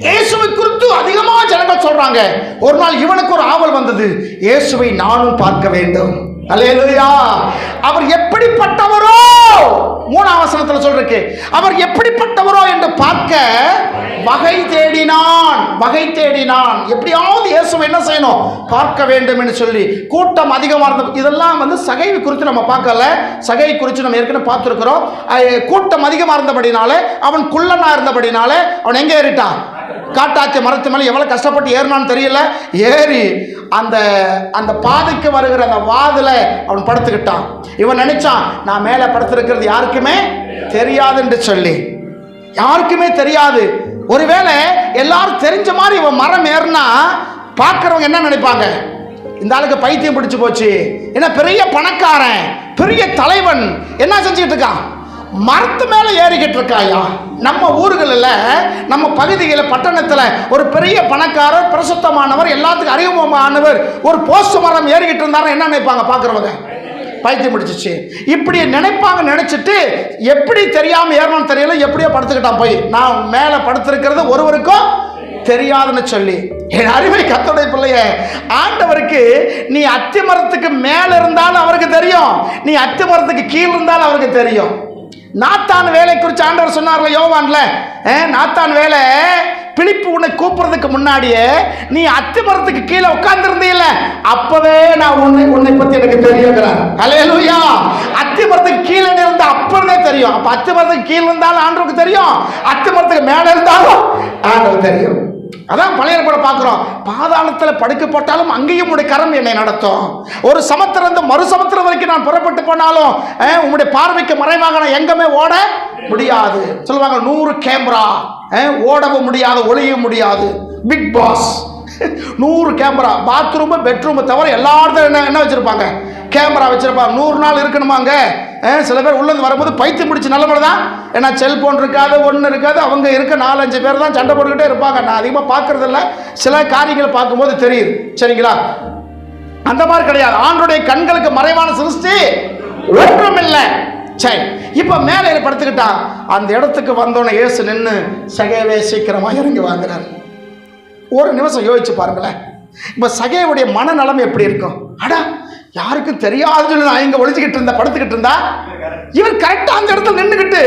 இயேசுவை குறித்து அதிகமா ஜனங்கள் சொல்றாங்க. ஒரு நாள் இவனுக்கு ஒரு ஆவல் வந்தது, இயேசுவை நானும் பார்க்க வேண்டும். அல்லேலூயா. அவர் எப்படிப்பட்டவரோ 3ஆம் வசனத்தில் சொல்றேன். அவர் எப்படிப்பட்டவரோ என்று பார்க்க வகை தேடினான். எப்படியாவது இயேசுவை என்ன செய்யணும்? பார்க்க வேண்டும் என்று சொல்லி கூட்டம் அதிகமாக இருந்த. இதெல்லாம் சகேவை குறித்து நம்ம பார்க்கல. சகை குறித்து நம்ம ஏற்கனவே பார்த்துருக்கிறோம். கூட்டம் அதிகமாக இருந்தபடினால, அவன் குள்ளனா இருந்தபடினால அவன் எங்கே ஏறிட்டான்? காட்டாத்தி மரத்து மேலே எவ்வளவு கஷ்டப்பட்டு ஏறினான்னு தெரியல. ஏறி அந்த பாதைக்கு வருகிற அந்த வாதுல அவன் படுத்துக்கிட்டான். இவன் நினைச்சான், நான் மேலே படுத்திருக்கிறது யாருக்குமே தெரியாது என்று சொல்லி. யாருக்குமே தெரியாது. ஒருவேளை எல்லாரும் தெரிஞ்ச மாதிரி இவன் மரம் ஏறினா பார்க்கறவங்க என்ன நினைப்பாங்க? இந்த ஆளுக்கு பைத்தியம் பிடிச்சு போச்சு. ஏன்னா பெரிய பணக்காரன், பெரிய தலைவன், என்ன செஞ்சுட்டு இருக்கான்? மரத்து மேல ஏறிக்கிட்டு இருக்காயா? நம்ம ஊர்களில், நம்ம பகுதிகளில், பட்டணத்தில் ஒரு பெரிய பணக்காரர், பிரசுத்தமானவர், எல்லாத்துக்கும் அறிமுகமானவர் ஒரு போஸ்ட் மரம் ஏறிக்கிட்டு இருந்தாரு. என்ன நினைப்பாங்க பார்க்குறவங்க? பைத்தியம் பிடிச்சிச்சு இப்படி நினைப்பாங்க. நினைச்சிட்டு எப்படி தெரியாம ஏறணும்னு தெரியல, எப்படியோ படுத்துக்கிட்டான். போய் நான் மேலே படுத்திருக்கிறது ஒருவருக்கும் தெரியாதுன்னு சொல்லி. என் அருமை கர்த்தருடைய பிள்ளைய, ஆண்டவருக்கு நீ அத்தி மரத்துக்கு மேல இருந்தாலும் அவருக்கு தெரியும், நீ அத்தி மரத்துக்கு கீழ் இருந்தாலும் அவருக்கு தெரியும். நாத்தான் வேலை குறித்து ஆண்டவர் சொன்னார்ல யோவான்ல, நாத்தான் வேலை பிலிப்பு உன்னை கூப்பிடுறதுக்கு முன்னாடியே நீ அத்தி மரத்துக்கு கீழே உட்கார்ந்து இருந்தீல்ல, அப்பவே நான் உன்னை பத்தி எனக்கு தெரியுங்கிறார். ஹல்லேலூயா. அத்தி மரத்துக்கு கீழே இருந்த அப்பவே தெரியும். அப்ப அத்தி மரத்துக்கு கீழே இருந்தாலும் ஆண்டவருக்கு தெரியும், அத்தி மரத்துக்கு மேல இருந்தாலும் ஆண்டவருக்கு தெரியும். அதான் பழைய ஏற்பாடு பார்க்கிறோம். பாதாளத்தில் படுக்க போட்டாலும் அங்கேயும் உடைய கரம் என்னை நடத்தும். ஒரு சமுத்திரம் மறு சமுத்திரம் வரைக்கும் நான் புறப்பட்டு போனாலும் உங்களுடைய பார்வைக்கு மறைவாக நான் எங்கமே ஓட முடியாது. சொல்லுவாங்க 100 கேமரா, ஓடவும் முடியாது, ஒளியவும் முடியாது. Bigg Boss 100 camera, bathroom bedroom தவிர எல்லா இடத்துல என்ன வச்சிருப்பாங்க? கேமரா வச்சிருப்பாங்க. 100 நாள் இருக்கணுமாங்க. சில பேர் உள்ளது வரும்போது பைத்தியம் பிடிச்சி நல்ல மாதிரி தான். ஏன்னா செல்போன் இருக்காது, ஒன்று இருக்காது. அவங்க இருக்க 4-5 பேர் தான் சண்டை போட்டுக்கிட்டே இருப்பாங்க. நான் அதிகமாக பார்க்கறதில்ல, சில காரியங்களை பார்க்கும்போது தெரியுது. சரிங்களா? அந்த மாதிரி கிடையாது. ஆண்டவருடைய கண்களுக்கு மறைவான சிருஷ்டி ஒன்றும் இல்லை. சரி, இப்போ மேலே படுத்துக்கிட்டான். அந்த இடத்துக்கு வந்தோடனே இயேசு நின்று, சகேவே சீக்கிரமாக இறங்கி வாங்குறாரு. ஒரு நிமிஷம் யோசிச்சு பாருங்களேன். இப்போ சகேவுடைய மனநலம் எப்படி இருக்கும்? அடா, யாருக்கும் தெரியாதுன்னு நான் இங்கே ஒழிச்சுக்கிட்டு இருந்தா, படுத்துக்கிட்டு இருந்தா, இவர் கரெக்டாக அந்த இடத்துல நின்றுக்கிட்டு,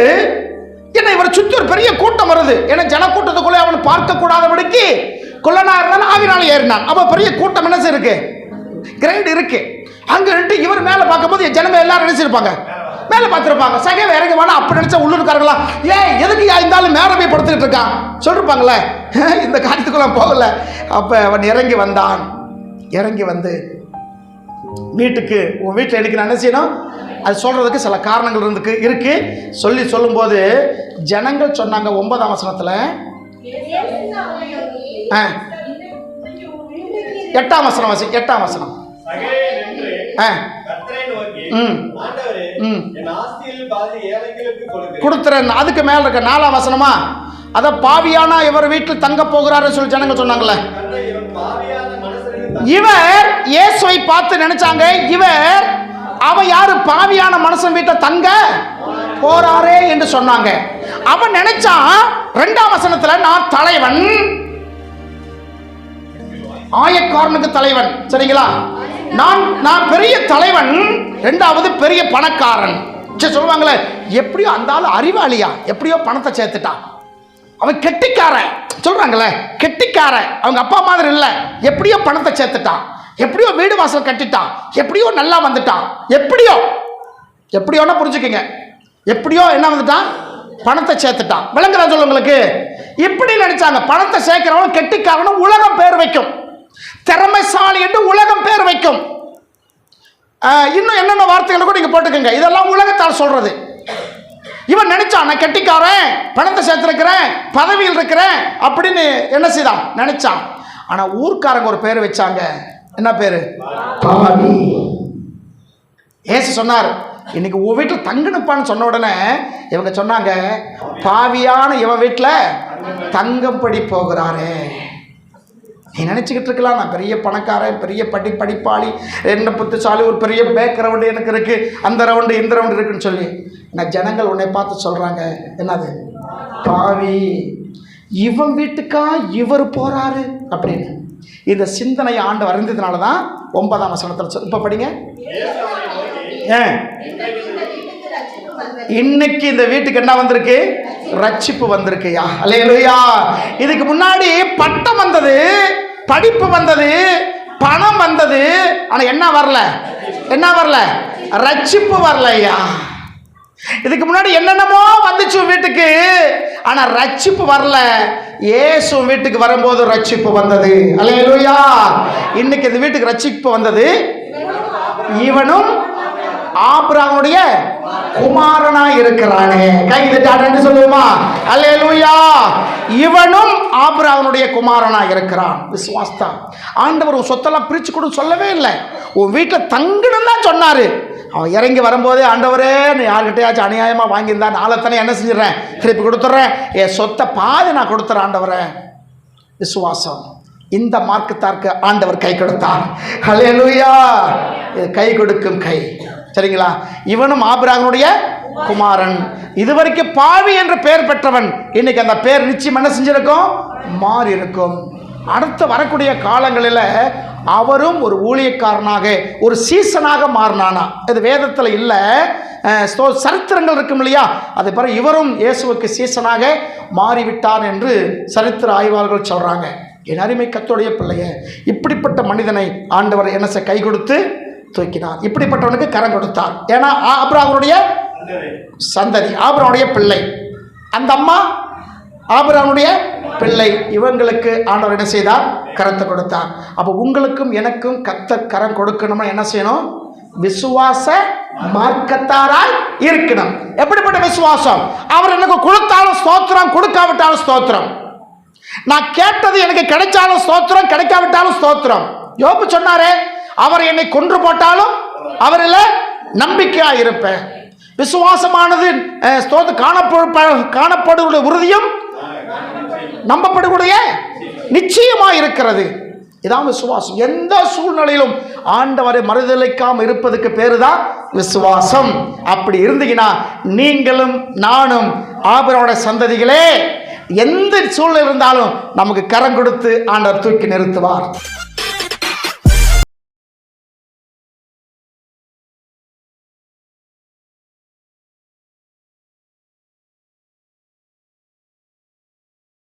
ஏன்னா இவரை சுற்றி ஒரு பெரிய கூட்டம் வருது. ஏன்னா ஜனக்கூட்டத்துக்குள்ளே அவன் பார்க்கக்கூடாதபடிக்கு கொல்லனா இருந்தாலும் ஆவினால ஏறினான். அப்போ பெரிய கூட்டம் என்ன இருக்கு, கிரேட் இருக்கு. அங்கே நின்று இவர் மேலே பார்க்கும்போது ஜனங்க எல்லாரும் நினைச்சிருப்பாங்க, மேலே பார்த்துருப்பாங்க. சகே இறங்கி வேணா அப்படி நினைச்சா உள்ளூர்காரங்களா, எதுக்கு இருந்தாலும் மேலே போய் படுத்துக்கிட்டு இருக்கான் சொல்லிருப்பாங்களே. இந்த காரியத்துக்குள்ள போகல. அப்போ அவன் இறங்கி வந்தான். இறங்கி வந்து வீட்டுக்கு, உன் வீட்டில் எனக்கு நான் என்ன செய்யணும் அது சொல்றதுக்கு சில காரணங்கள் இருக்கு. சொல்லும்போது ஜனங்கள் சொன்னாங்க 9ஆம் வசனத்தில், 8ஆம் வசனம் வாசி. 8ஆம் வசனம். கொடுத்துறேன். அதுக்கு மேல இருக்க 4ஆம் வசனமா, அத பாவியானா இவர் வீட்டில் தங்க போகிறாரு சொல்லி ஜனங்க சொன்னாங்களே. இவர் இயேசுவை பார்த்து நினைச்சாங்க, இவர் அவன் யாரு, பாவியான மனுஷன் வீட்டை தங்க போறாரே என்று சொன்னாங்க. அவன் நினைச்சான் 2ஆம் வசனத்துல, நான் தலைவன், ஆயக்காரனுக்கு தலைவன். சரிங்களா? நான் பெரிய தலைவன், 2வது பெரிய பணக்காரன். சொல்லுவாங்களே, எப்படியோ அந்த ஆளு அறிவாளியா, எப்படியோ பணத்தை சேர்த்துட்டான். அவன் கெட்டிக்காரன் சொல்றாங்களே, கெட்டிக்காரன். அவங்க அப்பா மாதிரி இல்லை, எப்படியோ பணத்தை சேர்த்துட்டான், எப்படியோ வீடு வாசல் கட்டிட்டான், எப்படியோ நல்லா வந்துட்டான். எப்படியோன்னா புரிஞ்சுக்கங்க, எப்படியோ என்ன வந்துட்டான், பணத்தை சேர்த்துட்டான். விளங்குறா சொல்ல உங்களுக்கு? இப்படி நினைச்சாங்க. பணத்தை சேர்க்கிறவன் கெட்டிக்காரனும் உலகம் பேர் வைக்கும், திறமைசாலி என்று உலகம் பேர் வைக்கும். இன்னும் என்னென்ன வார்த்தைகளை கூட நீங்க போட்டுக்கோங்க. இதெல்லாம் உலகத்தால் சொல்றது. இவன் நினைச்சான், நான் கெட்டிக்காரன், பணத்தை சேர்த்திருக்கிறேன், பதவியில் இருக்கிறேன் அப்படின்னு என்ன செய்தான் நினைச்சான். ஆனா ஊர்க்காரங்க ஒரு பேர் வச்சாங்க. என்ன பேரு? பாவி. ஏசு சொன்னார், இன்னைக்கு உன் வீட்டில் தங்கணுப்பான்னு சொன்ன உடனே இவங்க சொன்னாங்க, பாவியான இவன் வீட்டில் தங்கம்படி போகிறாரே. நீ நினச்சிக்கிட்டு இருக்கலாம், நான் பெரிய பணக்காரன், பெரிய படிப்பாளி, என்ன புத்திசாலி, ஒரு பெரிய பேக்ரவுண்டு எனக்கு இருக்குது, அந்த ரவுண்டு இந்த ரவுண்டு இருக்குன்னு சொல்லி. நான் ஜனங்கள் உன்னை பார்த்து சொல்கிறாங்க, என்னது பாவி, இவன் வீட்டுக்கா இவர் போகிறாரு அப்படின்னு. இந்த சிந்தனையை ஆண்டு அறிந்ததுனால தான் 9ஆம் வசனத்தில் இப்போ படிங்க. இன்னைக்கு இந்த வீட்டுக்கு என்ன வந்திருக்கு? ரட்சிப்பு வந்திருக்குயா. அல்லேலூயா. இதுக்கு முன்னாடி பட்டம் வந்தது, படிப்பு வந்தது, பணம் வந்தது, ஆனா என்ன வரல? ரட்சிப்பு வரலையா. இதுக்கு முன்னாடி என்னென்னமோ வந்துச்சு வீட்டுக்கு, ஆனா ரட்சிப்பு வரல. இயேசு வீட்டுக்கு வரும்போது ரட்சிப்பு வந்தது. அல்லேலூயா. இன்னைக்கு இந்த வீட்டுக்கு ரட்சிப்பு வந்தது. இவனும் ஆபிரகாமுடைய குமாரனா இருக்கிறானே. கைது சொல்லுமா? அல்லேலூயா. இவனும் ஆபிரகாமுடைய குமாரனா இருக்கிறான். விசுவாசத்தா. ஆண்டவர் உன் சொத்தெல்லாம் பிரிச்சு கொடு சொல்லவே இல்லை, உன் வீட்டில் தங்கணும் தான் சொன்னாரு. அவன் இறங்கி வரும்போதே, ஆண்டவரே நீ யார்கிட்டயாச்சும் அநியாயமா வாங்கியிருந்தா நாளைத்தானே என்ன செஞ்சிடறேன், திருப்பி கொடுத்துட்றேன், என் சொத்தை பாதி நான் கொடுத்துறேன் ஆண்டவரே. விசுவாசம். இந்த மார்க்கத்தார்க்கு ஆண்டவர் கை கொடுத்தார். அல்லேலூயா. கை கொடுக்கும் கை. சரிங்களா? இவனும் ஆபிரகாமுடைய குமாரன். இதுவரைக்கும் பாவி என்று பெயர் பெற்றவன், இன்னைக்கு அந்த பெயர் நிச்சயம் என்ன செஞ்சிருக்கும், மாறி இருக்கும். அடுத்து வரக்கூடிய காலங்களில் அவரும் ஒரு ஊழியக்காரனாக, ஒரு சீசனாக மாறினானா. இது வேதத்தில் இல்லை, சரித்திரங்கள் இருக்கும் இல்லையா, அதை பிறகு இவரும் இயேசுவுக்கு சீசனாக மாறிவிட்டார் என்று சரித்திர ஆய்வாளர்கள் சொல்கிறாங்க. என் அருமை கர்த்தருடைய பிள்ளைய, இப்படிப்பட்ட மனிதனை ஆண்டவர் என்ன கை கொடுத்து தூக்கினார், இப்படிப்பட்டவனுக்கு கரம் கொடுத்தார். ஏன்னா ஆபிரகாமுடைய சந்ததி, ஆபிரகாமுடைய பிள்ளை, அந்த அம்மா ஆபிரகாமுடைய பிள்ளை, இவங்களுக்கு ஆண்டவர் என்ன செய்தார், கரத்தை கொடுத்தார். அப்போ உங்களுக்கும் எனக்கும் கர்த்தர் கரம் கொடுக்கணும்னா என்ன செய்யணும், விசுவாச மார்க்கத்தாராய் இருக்கணும். எப்படிப்பட்ட விசுவாசம்? அவர் எனக்கு கொடுத்தாலும் ஸ்தோத்திரம், கொடுக்காவிட்டாலும் ஸ்தோத்திரம். நான் கேட்டது எனக்கு கிடைச்சாலும் ஸ்தோத்திரம், கிடைக்காவிட்டாலும் ஸ்தோத்திரம். யோபு சொன்னாரே, அவர் என்னை கொன்று போட்டாலும் அவரில் நம்பிக்கையா இருப்பேன். விசுவாசமானது காணப்படுகிற உறுதியும் நம்பப்படுகிற நிச்சயமா இருக்கிறது. இதான் விசுவாசம். எந்த சூழ்நிலையிலும் ஆண்டவரை மறுதலிக்காமல் இருப்பதுக்கு பேரு தான் விசுவாசம். அப்படி இருந்தீங்கன்னா நீங்களும் நானும் ஆபிரகாமுடைய சந்ததிகளே, எந்த சூழ்நிலை இருந்தாலும் நமக்கு கரம் கொடுத்து ஆண்டவர் தூக்கி நிறுத்துவார்.